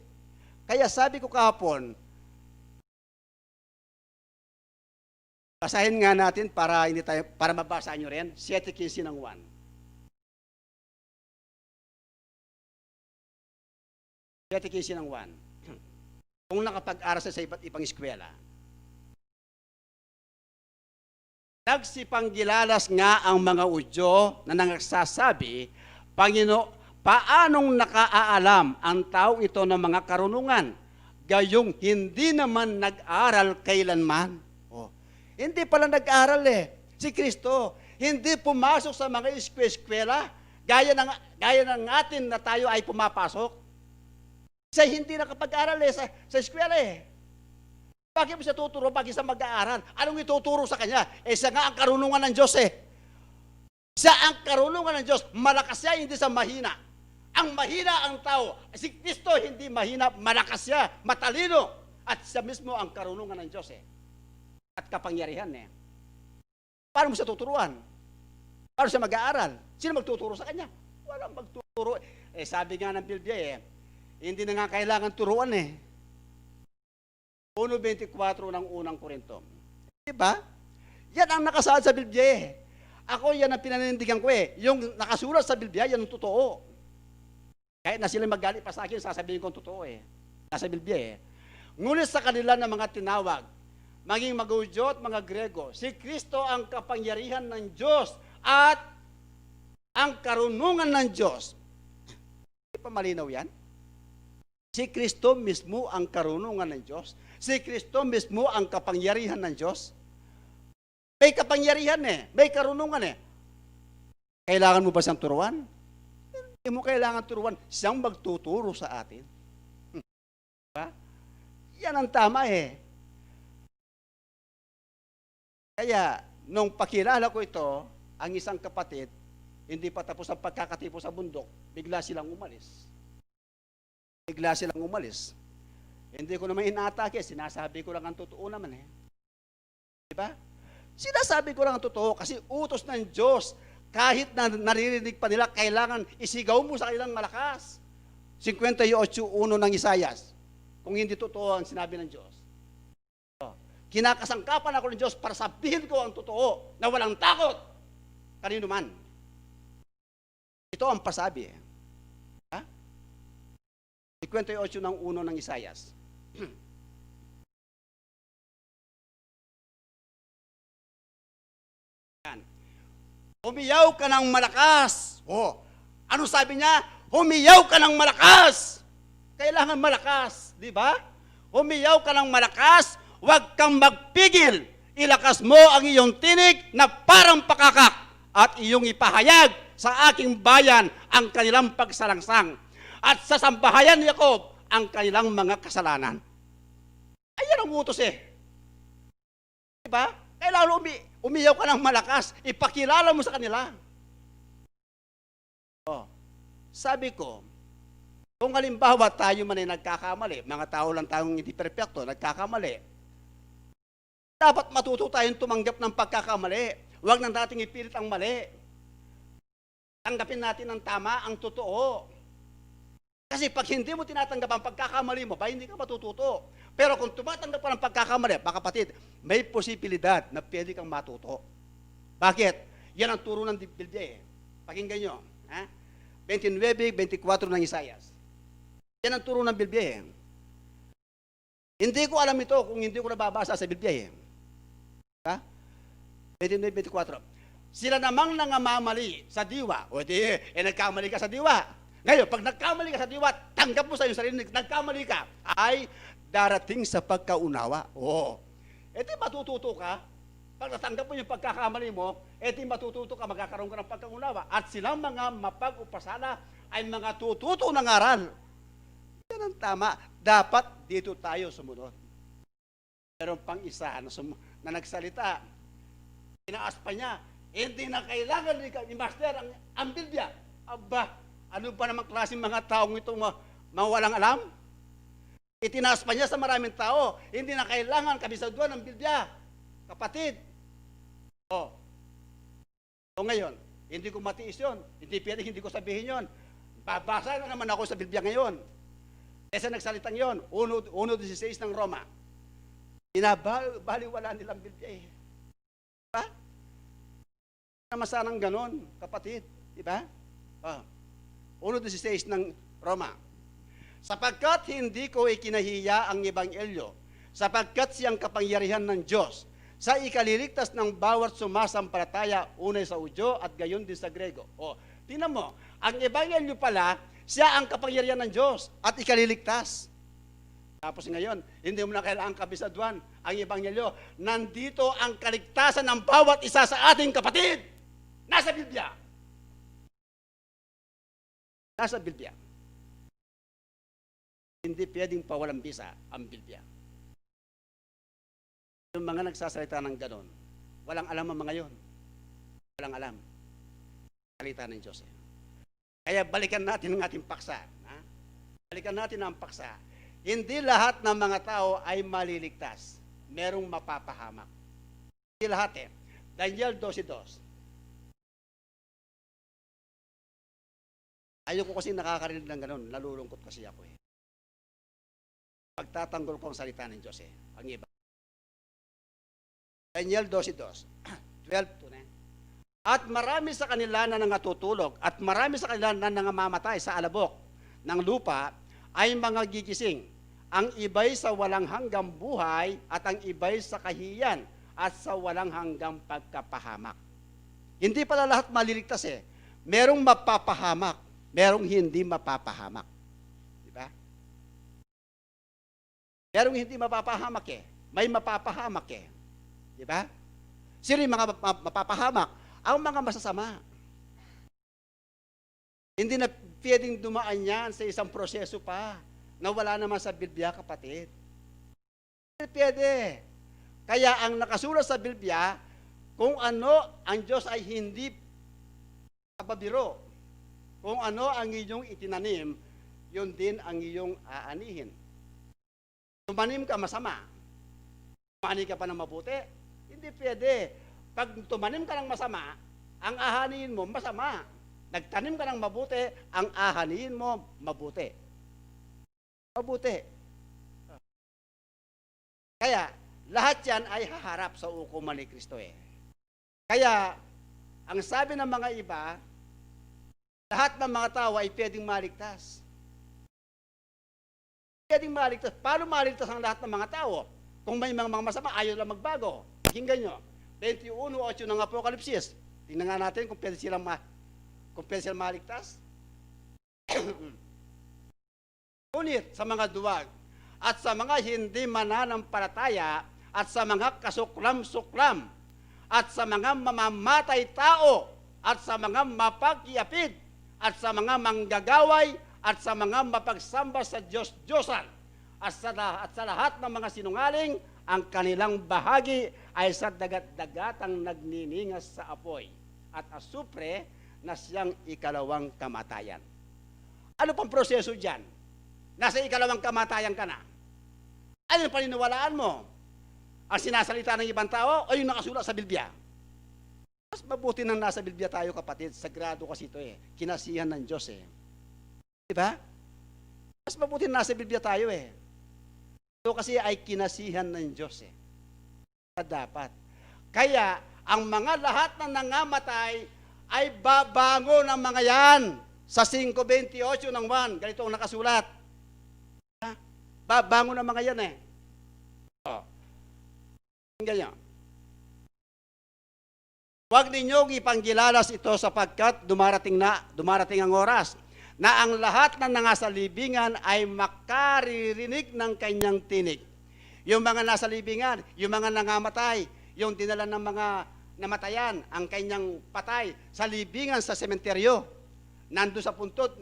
E: Kaya sabi ko kahapon, basahin nga natin para mabasa nyo rin, 7:15 ng 1. 7:15 ng 1. Kung nakapag-aral sa iba't ibang eskwela. Nagsipanggilalas nga ang mga Udyo na nagsasabi, paanong nakaaalam ang tao ito ng mga karunungan, gayong hindi naman nag-aral kailanman? Oh, hindi pala nag-aral eh. Si Kristo, hindi pumasok sa mga eskwela, gaya ng atin na tayo ay pumapasok. Siya hindi nakapag-aral eh, sa eskwela eh. Bakit mo siya tuturo? Bakit siya mag-aaral? Anong ituturo sa kanya? Siya nga ang karunungan ng Diyos eh. Siya ang karunungan ng Diyos. Malakas siya, hindi siya mahina. Ang mahina ang tao. Si Kristo hindi mahina, malakas siya, matalino. At siya mismo ang karunungan ng Diyos eh. At kapangyarihan eh. Paano mo siya tuturuan? Paano siya mag-aaral? Sino magtuturo sa kanya? Walang magtuturo. Sabi nga ng Biblia eh, hindi na nga kailangan turuan eh. 1:24 ng unang Korinto. Diba? Yan ang nakasaad sa Biblia eh. Ako yan ang pinanindigan ko eh. Yung nakasulat sa Biblia, yan ang totoo. Kahit na sila magalit pa sa akin, sasabihin ko ang totoo eh. Nasa Biblia eh. Ngunit sa kanila ng mga tinawag, maging mag-Hudyo at mga Grego, si Kristo ang kapangyarihan ng Diyos at ang karunungan ng Diyos. Hindi pa malinaw yan? Si Kristo mismo ang karunungan ng Diyos. Si Kristo mismo ang kapangyarihan ng Diyos. May kapangyarihan eh. May karunungan eh. Kailangan mo ba siyang turuan? Hindi mo kailangan turuan. Siyang magtuturo sa atin. Diba? Yan ang tama eh. Kaya, nung pakilala ko ito, ang isang kapatid, hindi pa tapos ang pagkakatipo sa bundok, bigla silang umalis. Bigla silang umalis. Hindi ko naman inaatake, sinasabi ko lang ang totoo naman eh. Diba? Sinasabi ko lang ang totoo kasi utos ng Diyos. Kahit na naririnig pa nila, kailangan isigaw mo sa kanilang malakas. 58:1 ng Isayas. Kung hindi totoo ang sinabi ng Diyos. Kinakasangkapan ako ng Diyos para sabihin ko ang totoo na walang takot kanino man. Ito ang pasabi eh. 58:1 ng Isayas. Humiyaw ka ng malakas. Oh, ano sabi niya? Humiyaw ka ng malakas. Kailangan malakas, di ba? Humiyaw ka ng malakas, huwag kang magpigil. Ilakas mo ang iyong tinig na parang pakakak at iyong ipahayag sa aking bayan ang kanilang pagsalangsang at sa sambahayan ni Jacob ang kanilang mga kasalanan. Ayan ang utos eh. Diba? Kailangan umiyaw ka ng malakas, ipakilala mo sa kanila. Oh, sabi ko, kung halimbawa tayo man ay nagkakamali, mga tao lang tayong hindi perpekto, nagkakamali, dapat matuto tayong tumanggap ng pagkakamali. Huwag nang dating ipilit ang mali. Tanggapin natin ang tama, ang totoo. Kasi pag hindi mo tinatanggap ang pagkakamali mo, ba hindi ka matututo. Pero kung tumatanggap ka ng pagkakamali, baka kapatid, may posibilidad na pwede kang matuto. Bakit? Yan ang turo ng Biblia eh. Pakinggan nyo. 29-24 ng Isaias. Yan ang turo ng Biblia eh. Hindi ko alam ito kung hindi ko nababasa sa Biblia eh. 29-24. Sila namang nangamamali sa diwa. O di, nagkamali ka sa diwa. Ngayon, pag nagkamali ka sa diwa, tanggap mo sa iyong sarili, nagkamali ka, ay darating sa pagkaunawa. Oo. Di matututo ka. Pag natanggap mo yung pagkakamali mo, di matututo ka, magkakaroon ka ng pagkaunawa. At silang mga mapag-upasala ay mga tututo ng aral. Yan ang tama. Dapat dito tayo sumunod. Meron pang isa na nagsalita, tinaas pa niya, hindi na kailangan ni Master ang Biblia. Aba, ano ba namang klaseng mga taong itong mawalang alam? Itinaas pa niya sa maraming tao, hindi na kailangan kabisaduan ng Biblia. Kapatid. O ngayon, hindi ko matiis yun. Hindi pwede, hindi ko sabihin yun. Babasa na naman ako sa Biblia ngayon. Kasi nagsalitang yun, 1:16 ng Roma. Binabaliwala nilang Biblia eh. Diba? Naman sanang ganon, kapatid. Diba? 1:16 ng Roma. Sapagkat hindi ko ikinahiya ang ebanghelyo, sapagkat siyang kapangyarihan ng Diyos, sa ikaliligtas ng bawat sumasampalataya, unay sa Udyo at gayon din sa Grego. Tingnan mo, ang ebanghelyo pala, siya ang kapangyarihan ng Diyos at ikaliligtas. Tapos ngayon, hindi mo na kailangan kabisaduan ang ebanghelyo. Nandito ang kaligtasan ng bawat isa sa ating kapatid. Nasa Biblia. Nasa Biblia. Hindi pwedeng pawalang bisa ang Biblia. Yung mga nagsasalita ng ganon, walang alam ang mga yon. Walang alam. Salita ng Diyos. Kaya balikan natin ang ating paksa. Balikan natin ang paksa. Hindi lahat ng mga tao ay maliligtas. Merong mapapahamak. Hindi lahat eh. Daniel 12:2. Ayoko kasi nakakarinig ng ganon. Nalulungkot kasi ako eh. Pagtatanggol ko ang salita ng Diyos eh. Ang iba. Daniel 12:2. 12:2. At marami sa kanila na nangatutulog at marami sa kanila na nangamamatay sa alabok ng lupa ay mga gigising. Ang iba'y sa walang hanggang buhay at ang iba'y sa kahiyan at sa walang hanggang pagkapahamak. Hindi pala lahat maliligtas eh. Merong mapapahamak, merong hindi mapapahamak. Diba? Merong hindi mapapahamak eh. May mapapahamak eh. Diba? Sino yung mga mapapahamak? Ang mga masasama. Hindi na pwedeng dumaan yan sa isang proseso pa na wala naman sa Biblia, kapatid. Hindi pwede. Kaya ang nakasulat sa Biblia, kung ano ang Diyos ay hindi kababiro. Kung ano ang iyong itinanim, yun din ang iyong aanihin. Tumanim ka masama. Tumani ka pa ng mabuti? Hindi pwede. Pag tumanim ka ng masama, ang ahaniin mo masama. Nagtanim ka ng mabuti, ang ahaniin mo mabuti. Mabuti. Kaya, lahat yan ay haharap sa hukuman ni Kristo eh. Kaya, ang sabi ng mga iba, lahat ng mga tao ay pwedeng maligtas. Pwedeng maligtas. Paano maligtas ang lahat ng mga tao? Kung may mga masama, ayaw lang magbago. Pakinggan nyo. 21:8 ng Apokalipsis. Tingnan nga natin kung pwede silang, kung pwede silang maligtas. Ngunit sa mga duwag at sa mga hindi mananampalataya at sa mga kasuklam-suklam at sa mga mamamatay tao at sa mga mapagkiyapid at sa mga manggagaway at sa mga mapagsamba sa Diyos-Diyosan at sa lahat ng mga sinungaling, ang kanilang bahagi ay sa dagat-dagatang nagniningas sa apoy at asupre na siyang ikalawang kamatayan. Ano pang proseso dyan? Nasa ikalawang kamatayan ka na. Ano yung paniniwalaan mo? Ang sinasalita ng ibang tao o yung nakasulat sa Biblia? Mas mabuti nang nasa Biblia tayo, kapatid. Sagrado kasi ito eh. Kinasihan ng Diyos eh. Diba? Mas mabuti nang nasa Biblia tayo eh. Ito kasi ay kinasihan ng Diyos eh. Dapat. Kaya, ang mga lahat na nangamatay ay babango ng mga yan. Sa 5:28 ng 1, ganito ang nakasulat. Babango ng mga yan eh. Ganyan. Huwag ninyong ipanggilalas ito sapagkat dumarating ang oras na ang lahat ng nasa libingan ay makaririnig ng kanyang tinig. Yung mga nasa libingan, yung mga nangamatay, yung dinala ng mga namatayan, ang kanyang patay sa libingan sa sementeryo, nando sa puntod,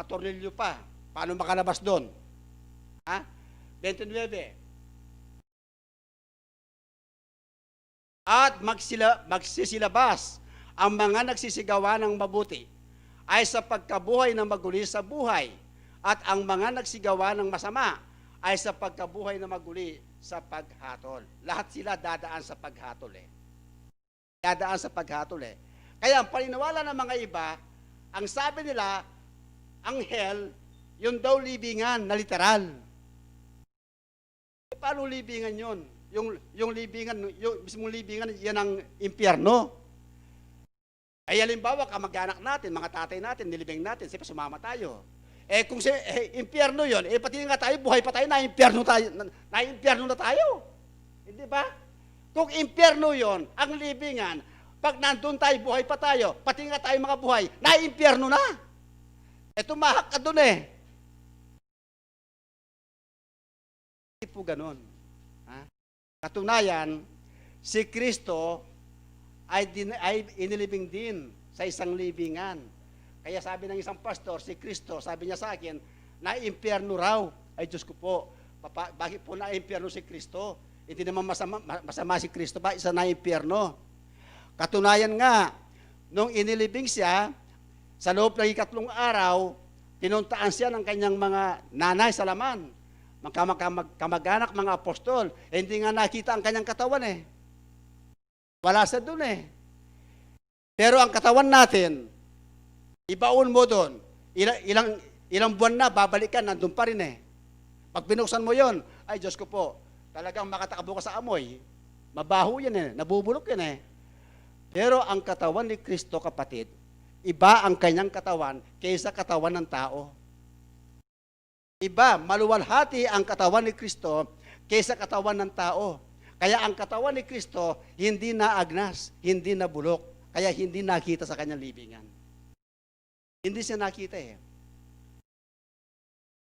E: nakatornilyo pa. Paano makalabas doon? Ha? 29. At magsisilabas ang mga nagsisigawa ng mabuti ay sa pagkabuhay na maguli sa buhay, at ang mga nagsigawa ng masama ay sa pagkabuhay na maguli sa paghatol. Lahat sila dadaan sa paghatol eh. Dadaan sa paghatol eh. Kaya ang paniniwala ng mga iba, ang sabi nila, ang hell, yung daw libingan na literal. Paano libingan yun? Yung libingan, yung mismong libingan, yan ang impyerno. Ay halimbawa, kamag-anak natin, mga tatay natin, nilibing natin, siyempre sumama tayo. Eh kung impyerno yun, eh pati nga tayo, buhay pa tayo, na-impyerno na tayo. Hindi ba? Kung impyerno yun, ang libingan, pag nandun tayo, buhay pa tayo, pati nga tayo mga buhay, na-impyerno na. Eh tumahak ka dun eh. Hindi po ganun. Ha? Katunayan, si Kristo ay inilibing din sa isang libingan. Kaya sabi ng isang pastor, si Kristo, sabi niya sa akin, na-impyerno raw. Ay Diyos ko po, bakit po na-impyerno si Kristo? Hindi naman masama si Kristo ba? Isa na-impyerno. Katunayan nga, nung inilibing siya, sa loob ng 3 araw, pinuntaan siya ng kanyang mga nanay sa laman, kamag-anak, mga apostol. Eh, hindi nga nakita ang kanyang katawan eh. Wala sa doon eh. Pero ang katawan natin, ibaon mo doon, ilang buwan na, babalikan, nandun pa rin eh. Pag binuksan mo yon, ay Diyos ko po, talagang makatakbo ka sa amoy. Mabaho yan eh, nabubulok yan eh. Pero ang katawan ni Kristo, kapatid, iba ang kanyang katawan kaysa katawan ng tao. Iba, maluwalhati ang katawan ni Kristo kaysa katawan ng tao. Kaya ang katawan ni Kristo hindi naagnas, hindi nabulok, kaya hindi nakita sa kanyang libingan. Hindi siya nakita eh.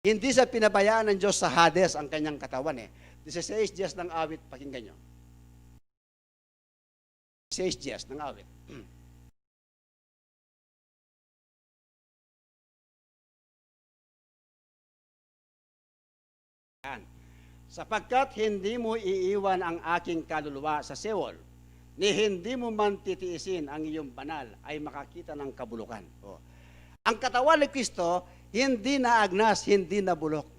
E: Hindi siya pinabayaan ng Diyos sa Hades ang kanyang katawan eh. 16 Diyas ng awit, pakinggan nyo. 16 Diyas ng awit. Sapagkat hindi mo iiwan ang aking kaluluwa sa Seol, ni hindi mo man titiisin ang iyong banal, ay makakita ng kabulukan. Oh. Ang katawan ni Kristo, hindi naagnas, hindi nabulok.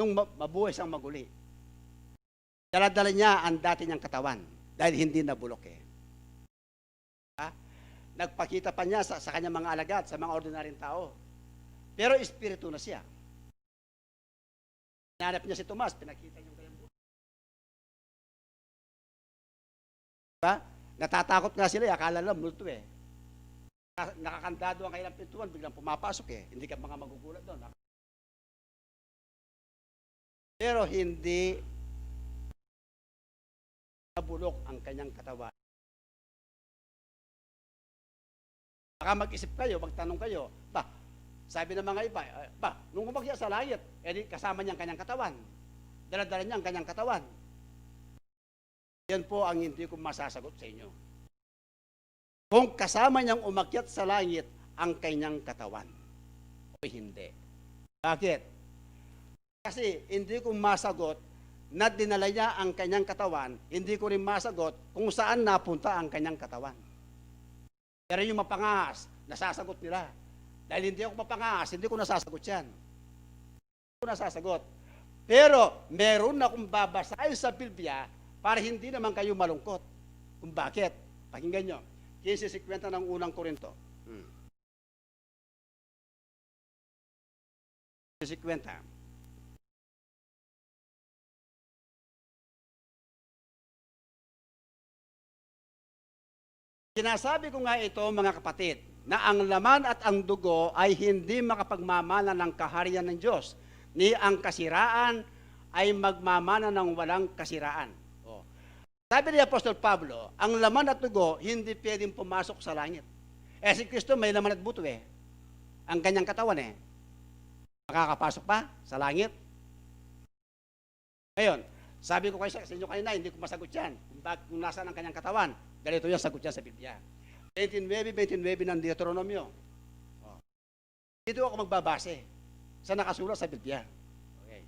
E: Nung mabuhay siyang maguli. Dala-dala niya ang dati niyang katawan, dahil hindi nabulok eh. Ha? Nagpakita pa niya sa kanyang mga alagad, sa mga ordinaryong tao. Pero espiritu na siya. Nanap niya si Tomas, pinakita yung kanyang buhay. Diba? Natatakot nga sila, akala lang multo eh. Nakakandado ang kailang pintuan, biglang pumapasok eh. Hindi ka mga magugulat doon. Pero hindi nabulok ang kanyang katawan. Baka mag-isip kayo, magtanong kayo, sabi ng mga iba, nung umakyat sa langit, kasama niya ang kanyang katawan. Dala-dala niya ang kanyang katawan. Yan po ang hindi ko masasagot sa inyo. Kung kasama niyang umakyat sa langit ang kanyang katawan o hindi. Bakit? Kasi hindi ko masagot na dinala niya ang kanyang katawan, hindi ko rin masagot kung saan napunta ang kanyang katawan. Pero yung mapangahas, nasasagot nila. Dahil hindi ako mapangahas, hindi ko nasasagot yan. Hindi ko nasasagot. Pero meron na akong babasahin sa Biblia para hindi naman kayo malungkot. Kung bakit? Pakinggan nyo. 15:50 ng unang Korinto. 15:50. Sinasabi ko nga ito, mga kapatid, na ang laman at ang dugo ay hindi makapagmamana ng kaharian ng Diyos, ni ang kasiraan ay magmamana ng walang kasiraan. Sabi ni Apostol Pablo, ang laman at dugo hindi pwedeng pumasok sa langit. Si Kristo may laman at buto ang kanyang katawan Makakapasok pa sa langit? Ngayon, sabi ko kayo sa inyo kanina, hindi ko masagot yan. Kung nasaan ang kanyang katawan, ganito yung sagot yan sa Biblia. 29:29 ng Deuteronomio. Dito ako magbabase sa nakasulat sa Biblia. Okay.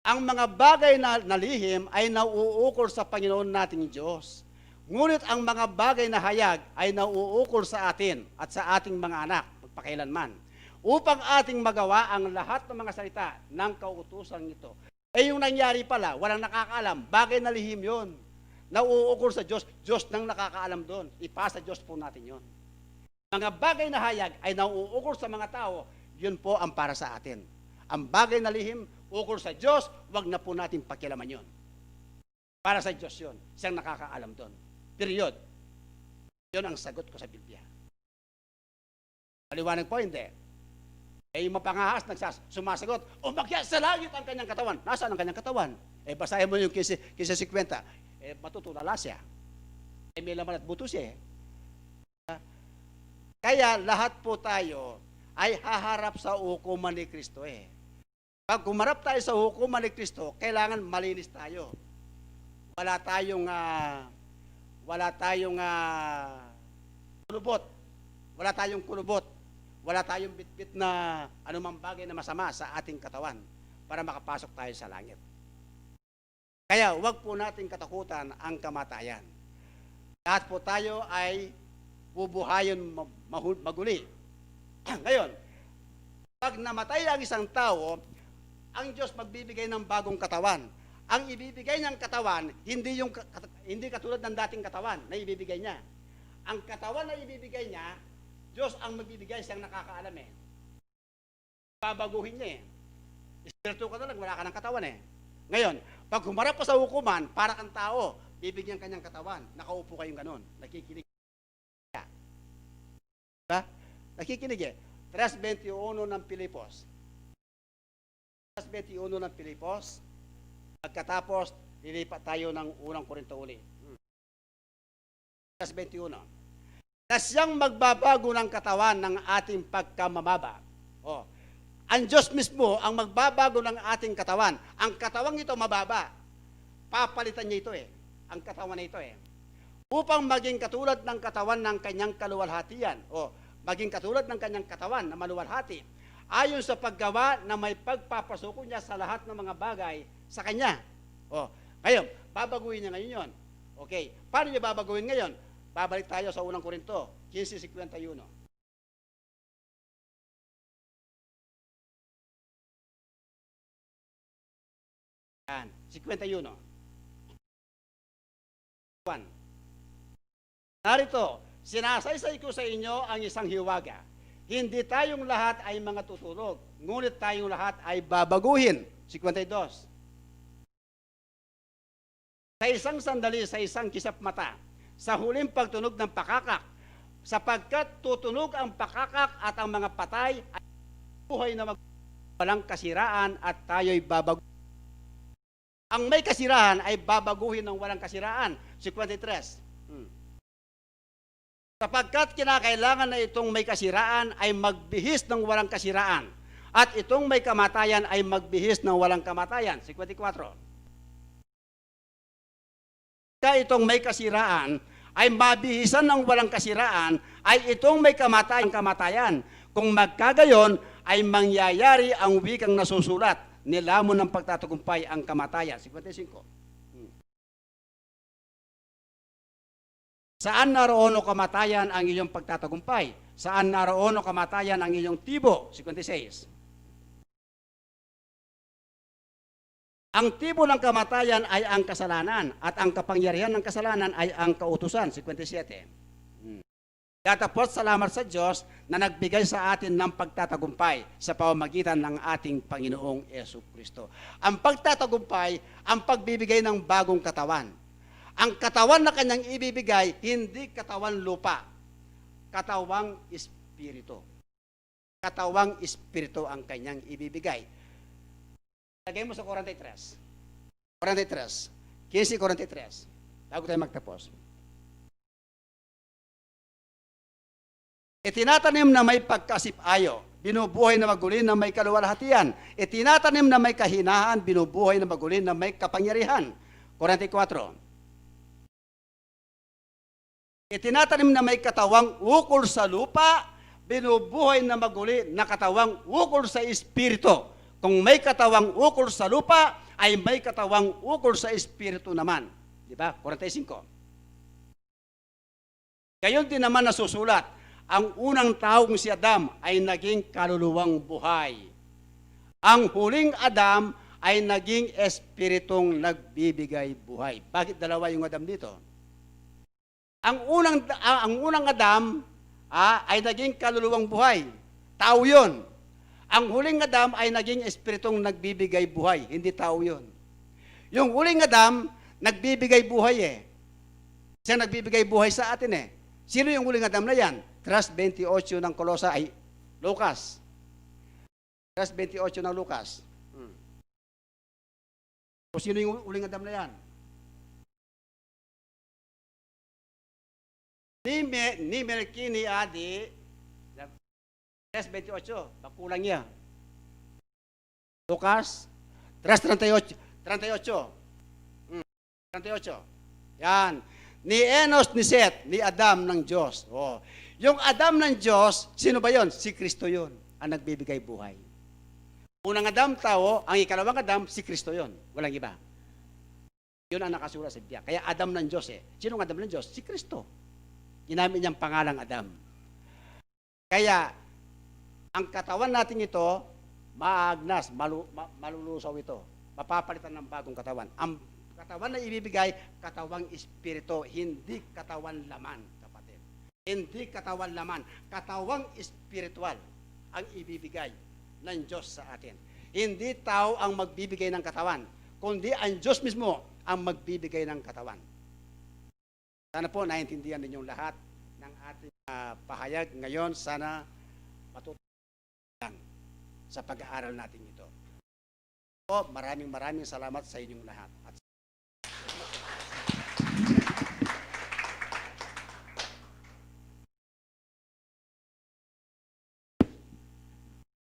E: Ang mga bagay na lihim ay nauukol sa Panginoon nating Diyos. Ngunit ang mga bagay na hayag ay nauukol sa atin at sa ating mga anak, magpakailanman, upang ating magawa ang lahat ng mga salita ng kautusan ito. Yung nangyari pala, walang nakakaalam, bagay na lihim yun. Nauukol sa Diyos, Diyos nang nakakaalam doon. Ipasa Diyos po natin yun. Mga bagay na hayag ay nauukol sa mga tao, yun po ang para sa atin. Ang bagay na lihim, ukol sa Diyos, wag na po natin pakialaman yun. Para sa Diyos yun. Siyang nakakaalam doon. Period. Yun ang sagot ko sa Biblia. Maliwanag po, hindi. Yung mapangahas, sumasagot, umakyat sa langit ang kanyang katawan. Nasaan ang kanyang katawan? Basahin mo yung 15:50. Matutulala siya. May laman at buto siya. Kaya lahat po tayo ay haharap sa hukuman ni Kristo Pag kumarap tayo sa hukuman ni Kristo, kailangan malinis tayo. Wala tayong kulubot. Wala tayong kulubot. Wala tayong bitbit na anumang bagay na masama sa ating katawan para makapasok tayo sa langit. Kaya huwag po natin katakutan ang kamatayan. Lahat po tayo ay bubuhayon maguli. Ngayon, pag namatay ang isang tao, ang Diyos magbibigay ng bagong katawan. Ang ibibigay niyang katawan, hindi katulad ng dating katawan na ibibigay niya. Ang katawan na ibibigay niya, Diyos ang magbibigay, siyang nakakaalam Babaguhin niya Espiritu ka na lang, wala ka ng katawan Ngayon, pag humarap ka sa hukuman, para kang tao, bibigyan kanyang katawan. Nakaupo kayong ganon. Nakikinig. Diba? Nakikinig 3:21 ng Pilipos. 3:21 ng Pilipos. Pagkatapos, lilipat tayo ng unang Korinto uli. 3:21. Na siyang magbabago ng katawan ng ating pagkamamaba. Ang Diyos mismo ang magbabago ng ating katawan. Ang katawang ito mababa. Papalitan niya ito Ang katawan na ito Upang maging katulad ng katawan ng kanyang kaluwalhatian. Maging katulad ng kanyang katawan na maluwalhati. Ayon sa paggawa na may pagpapasuko niya sa lahat ng mga bagay sa kanya. Ngayon, babaguhin niya ngayon yun. Okay. Paano niya babaguhin ngayon? Babalik tayo sa unang Korinto, 15:51. Yan, 51. Narito, sinasaysay ko sa inyo ang isang hiwaga. Hindi tayong lahat ay mga tutulog, ngunit tayong lahat ay babaguhin. 52. Sa isang sandali, sa isang kisap mata, sa huling pagtunog ng pakakak, sapagkat tutunog ang pakakak at ang mga patay ay buhay na walang kasiraan at tayo'y babaguhin. Ang may kasirahan ay babaguhin ng walang kasiraan. 53. Sapagkat kinakailangan na itong may kasiraan ay magbihis ng walang kasiraan. At itong may kamatayan ay magbihis ng walang kamatayan. 54. Kaya itong may kasiraan ay mabihisan ng walang kasiraan ay itong may kamatayan. Kung magkagayon ay mangyayari ang wikang nasusulat. Nilamon ng pagtatagumpay ang kamatayan. 55. Saan naroon o kamatayan ang iyong pagtatagumpay? Saan naroon o kamatayan ang iyong tibo? 56. Ang tibo ng kamatayan ay ang kasalanan at ang kapangyarihan ng kasalanan ay ang kautusan. 57. Datapos salamat sa Diyos na nagbigay sa atin ng pagtatagumpay sa pamamagitan ng ating Panginoong Jesucristo. Ang pagtatagumpay, ang pagbibigay ng bagong katawan. Ang katawan na kanyang ibibigay, hindi katawan lupa, katawang espiritu. Katawang espiritu ang kanyang ibibigay. Lagay mo sa 43. 43. 15:43. Bago tayo magtapos. Itinatanim na may pagkasip-ayo, binubuhay na magulin na may kaluwalhatian. Itinatanim na may kahinaan, binubuhay na magulin na may kapangyarihan. 44. Itinatanim na may katawang ukol sa lupa, binubuhay na maguli na katawang ukol sa espiritu. Kung may katawang ukol sa lupa, ay may katawang ukol sa espiritu naman. Di ba? 45. Gayon din naman nasusulat, ang unang taong si Adam ay naging kaluluwang buhay. Ang huling Adam ay naging espiritong nagbibigay buhay. Bakit dalawa yung Adam dito? Ang unang Adam ay naging kaluluwang buhay. Tao yun. Ang huling Adam ay naging espiritong nagbibigay buhay. Hindi tao yun. Yung huling Adam, nagbibigay buhay eh. Siya nagbibigay buhay sa atin eh. Sino yung huling Adam na yan? 3:28 ng Kolosa ay Lucas. 3:28 ng Lucas. O sino yung huling Adam na yan? Ni Melki ni Adi, 3:28, bakulang niya. Lucas, 3:38. 38. Yan. Ni Enos, ni Seth, ni Adam ng Diyos. Oh. Yung Adam ng Diyos, sino ba yon? Si Kristo yon, ang nagbibigay buhay. Unang Adam, tao. Ang ikalawang Adam, si Kristo yon. Walang iba. Yun ang nakasulat sa Biblia. Kaya Adam ng Diyos eh. Sino ang Adam ng Diyos? Si Kristo. Ginamit niyang pangalang Adam. Kaya, ang katawan natin ito, maagnas, malulusaw ito. Mapapalitan ng bagong katawan. Ang katawan na ibibigay, katawang espiritu, hindi katawan laman, kapatid. Hindi katawan laman, katawang espiritual ang ibibigay ng Diyos sa atin. Hindi tao ang magbibigay ng katawan, kundi ang Diyos mismo ang magbibigay ng katawan. Sana po naintindihan ninyong lahat ng ating pahayag ngayon. Sana matutunan sa pag-aaral natin ito. So, maraming salamat sa inyong lahat.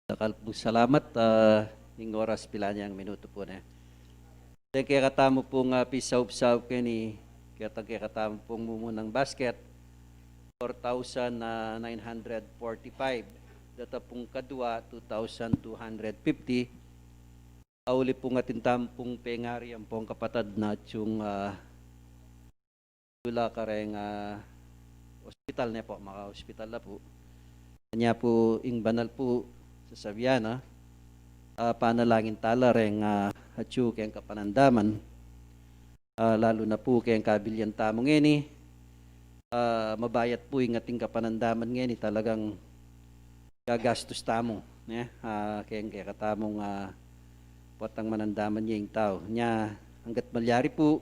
E: At
F: salamat, ng oras pila niya ang minuto po na. Kaya katamo pong pisaw-pisaw kini, kaya katamo pong mumunang basket, 4,945. Data pong kadwa, 2,250. Auli pong atintam pong pengari ang pong kapatad na yung wala ka rin hospital na po, maka-hospital na po. Kanya po, ing banal po, sa Sabiana, panalangin tala rin at yung kayang kapanandaman, lalo na po kayang kabilyan tamong ini, mabayat po yung ating kapanandaman ngeni, talagang gagastos tamo, kayang kaya katamong patang manandaman niya yung tao. Nya, hanggat malyari po,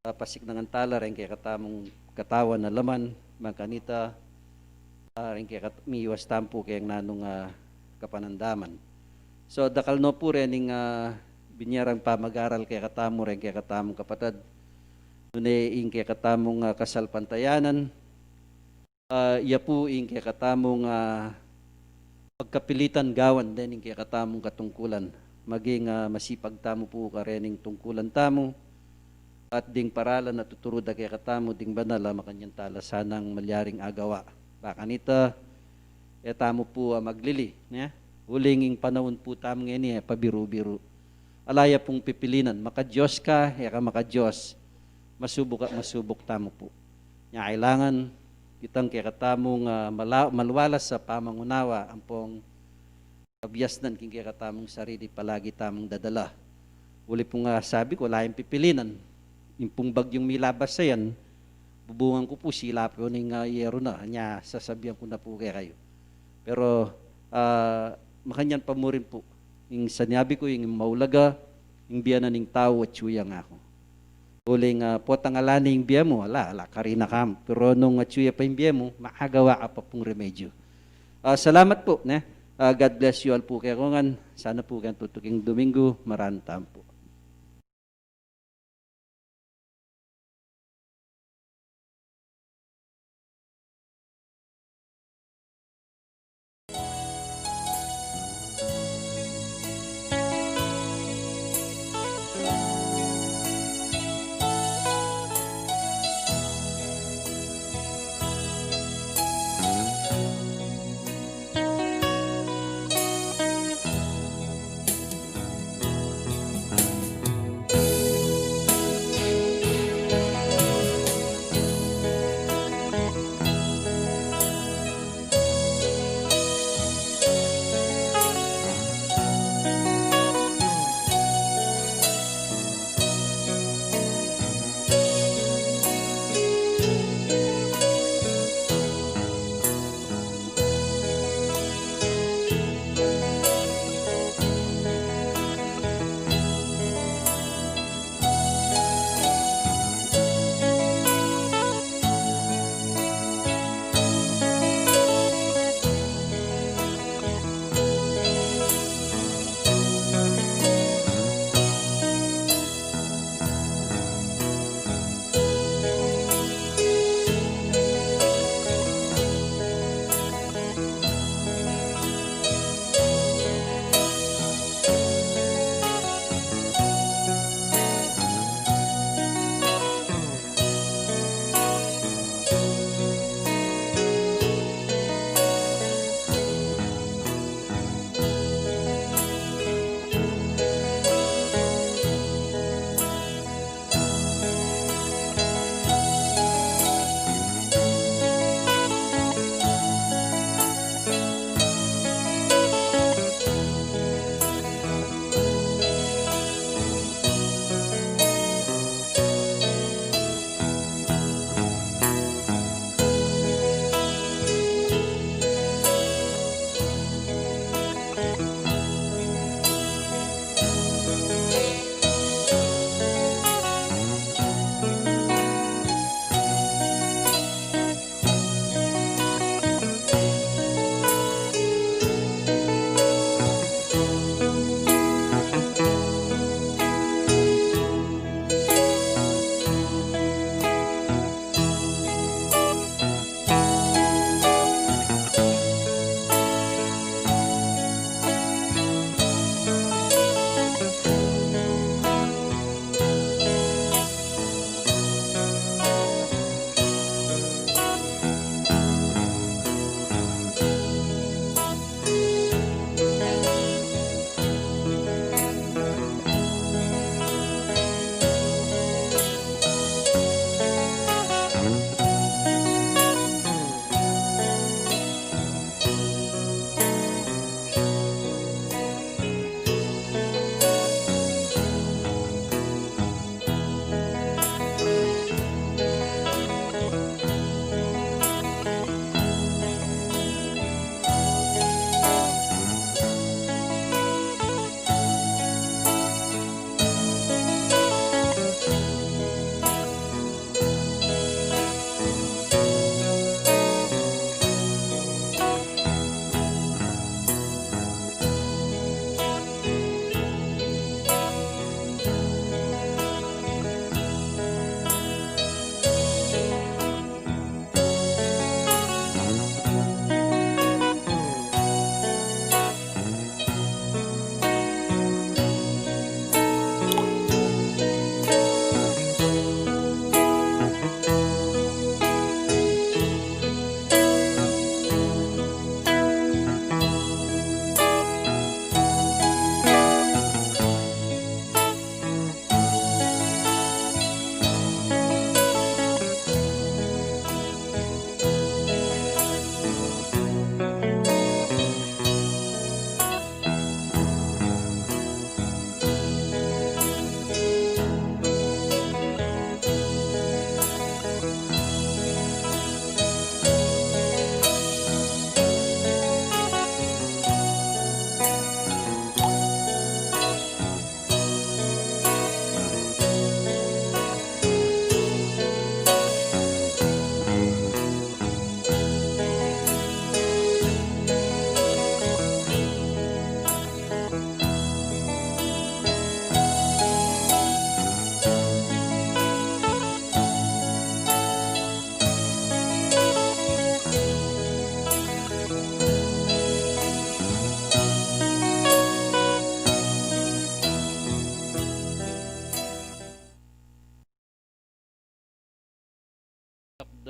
F: pasik ng antala rin kaya katamong katawan na laman, magkanita, rin kaya miiwas tampo kayang nanong kapanandaman. So, dakal no po rin yung binyarang pa mag-aral kay katamo rin kay katamong kapatid. Nune ing kay katamong kasal pantayanan. Iya po ing kay katamong pagkapilitan gawan din ing kay katamong katungkulan. Maging masipag tamo po karening tungkulan tamo. At ding paralan na tuturod kay katamo ding banala makanyang tala sanang malyaring agawa. Baka nita, tamo po maglili. Huling ing panahon po tamo ngayon pabiru-biru. Alaya pong pipilinan, maka-Diyos ka, ka maka-Diyos. Masubok tamo po. Nya kailangan kitang kay katamong maluwalas sa pamangunawa ang pong kabyasnan king kay katamong sarili palagi tamong dadala. Uli pong sabi ko, wala yung pipilinan. Yung pong bagyong milabas sa yan, bubungan ko po sila po ng yero na. Nya sasabihan ko na po kayo. Pero makanyan pa mo rin po. Yung sanabi ko, yung maulaga, yung biyanan ng tao at tsuyang ako. Uling potang yung biya mo, ala, karina kam. Pero nung tsuya pa yung biya mo, makagawa ka pa pong remedyo. Salamat po. God bless you all po kaya kungan. Sana po kayong tutuking Domingo. Marantam po.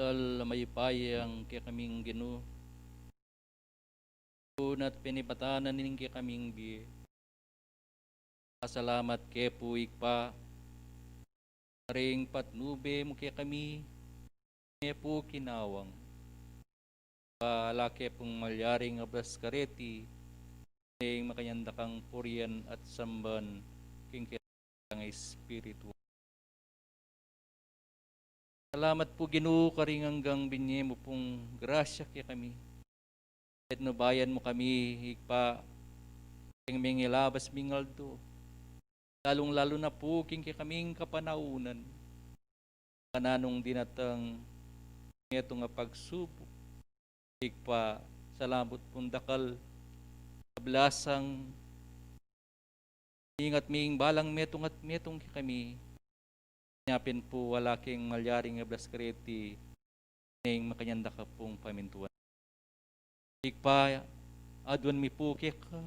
G: dahil may payang kaya kaming Ginoo. Unat pinipatanan ning kaya kaming bi. Salamat kay puig pa. Ring patnube mo kaya kami. May po kinawang. Palaki pong malyaring abras kareti. Ning makanyanda kang purian at samban. King kaya kang espiritu. Salamat po Ginoo karing hanggang binye mo pong grasya kaya kami. At nabayan mo kami higpa king mingilabas mingaldo. Lalong-lalo na po king kaming kapanaunan. Kananong dinatang ito nga pagsubok. Higpa salamat pong dakal kablasang ingat ming balang metong at metong kami. Nyapin po wala king malyaring nga blaskareti ning makanyanda ka pong pamintuan. Higpa adwan mi po ka.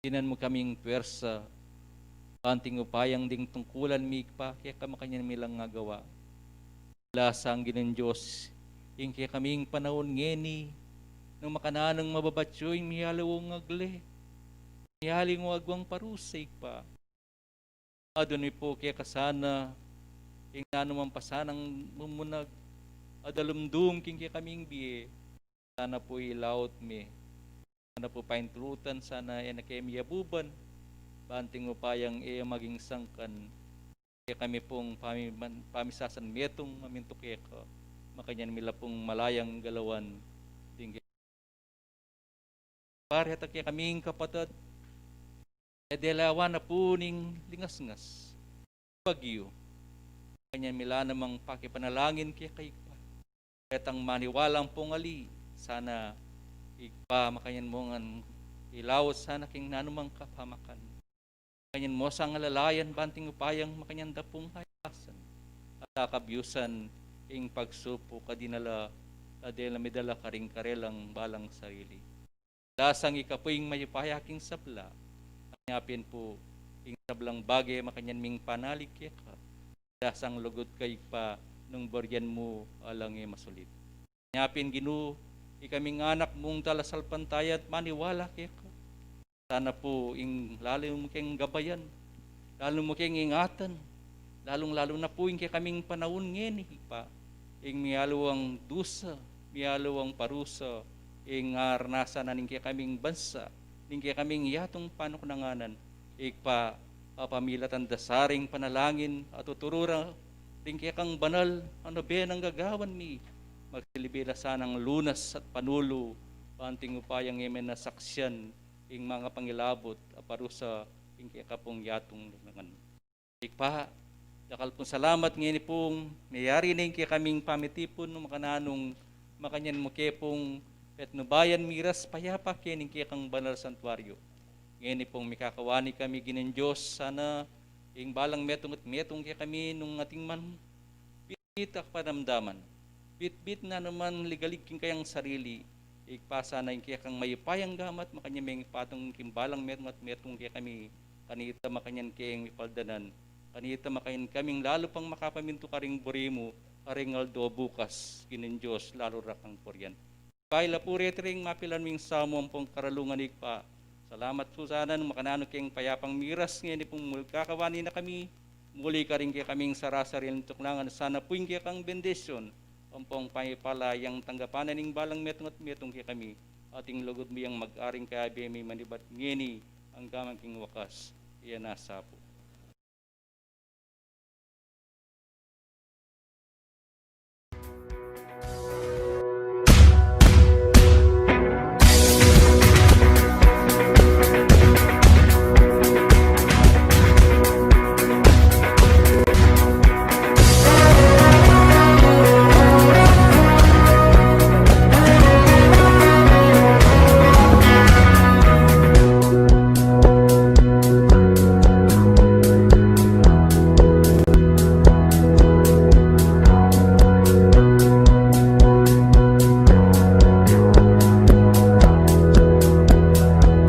G: Tinan mo kaming pwersa panting upayang ding tungkulan mi pa kaya kamakanyan milang nga gawa. Lasang ginin Diyos, ing kaya kaming panahon ngeni, nung makananang mababatyoy, mihalawang agle, mihaling wagwang parusay pa. Adon mi po kaya kasana, ing nanuman pasanang mumunag, adalumdum king kaya kaming biye, sana po ilaut mi, sana po paintrutan, sana yan na kaya miyabuban, banting upayang maging sangkan kaya kami pong pamisasan metong maminto kaya ka makanyan mila pong malayang galawan tinggi pare at kaya kaming kapatid delawa na po ning lingas-ngas bagyo kanyan mila namang pakipanalangin kaya kay pa katang maniwalang pongali sana ikpa makanyan mo ngan ilaw sana king nanumang kapamakan kanyan mo sa ngalalayan banting upayang makanyan dapong hayasan at akabyusan ing pagsupo kadinala adela medala karing karelang balang sarili. Dasang ikapuing mayupayaking sabla nyapin po ing sablang bagay makanyan ming panalig ka dasang lugod kay pa nung boryan mo alang masulit. Nyapin Ginoo ikaming anak mong talasal pantayat maniwala ka sana po ing lalong keng gabayan, lalong mo keng ingatan, lalong-lalo na po ing kaming panahon ngeni pa, ing miyaluang dusa, miyaluang parusa, ing arnasan na ning kaming bansa, ning kaming yatong panukunanganan, pa pamilatan dasaring panalangin at tuturura, ning kang banal, ano ben ang gagawan mi, magsilibila sanang lunas at panulo, panting upayang na saksyan, ing mga pangilabot parusa ing kapong yatong langan. Ikpa, dakal pong salamat ngayon pong mayari na ing kaming pamitipon ng makananong makanyan mo kepong etnobayan miras payapa kining kang banal santuario. Ngayon pong mikakawani kami ginin Diyos sana ing balang metong at metong kami nung ating man bit ak panamdaman. Bit na naman ligalig king kayang sarili ikpasa na yung kaya kang mayupayang gamat makanya may patong kimbalang metong at metong kaya kami kanita makanyan kayang ipaldanan kanita makayan kaming lalo pang makapaminto karing burimo karing aldo bukas kinin Diyos lalo rakang poryan kaila po retring mapilan ming samong pong karalungan ikpa salamat po sana nung makanano kayang payapang miras ngayon pong mulkakawani na kami muli karing kaya kaming sarasaril tuklangan sana po yung kaya kang bendisyon Ompong paypala yang tanggapanan ning balang metong at metong kaya kami ating lugod mo yung mag-aring kaya may manibat ngeni ang gamang king wakas iyan nasa po.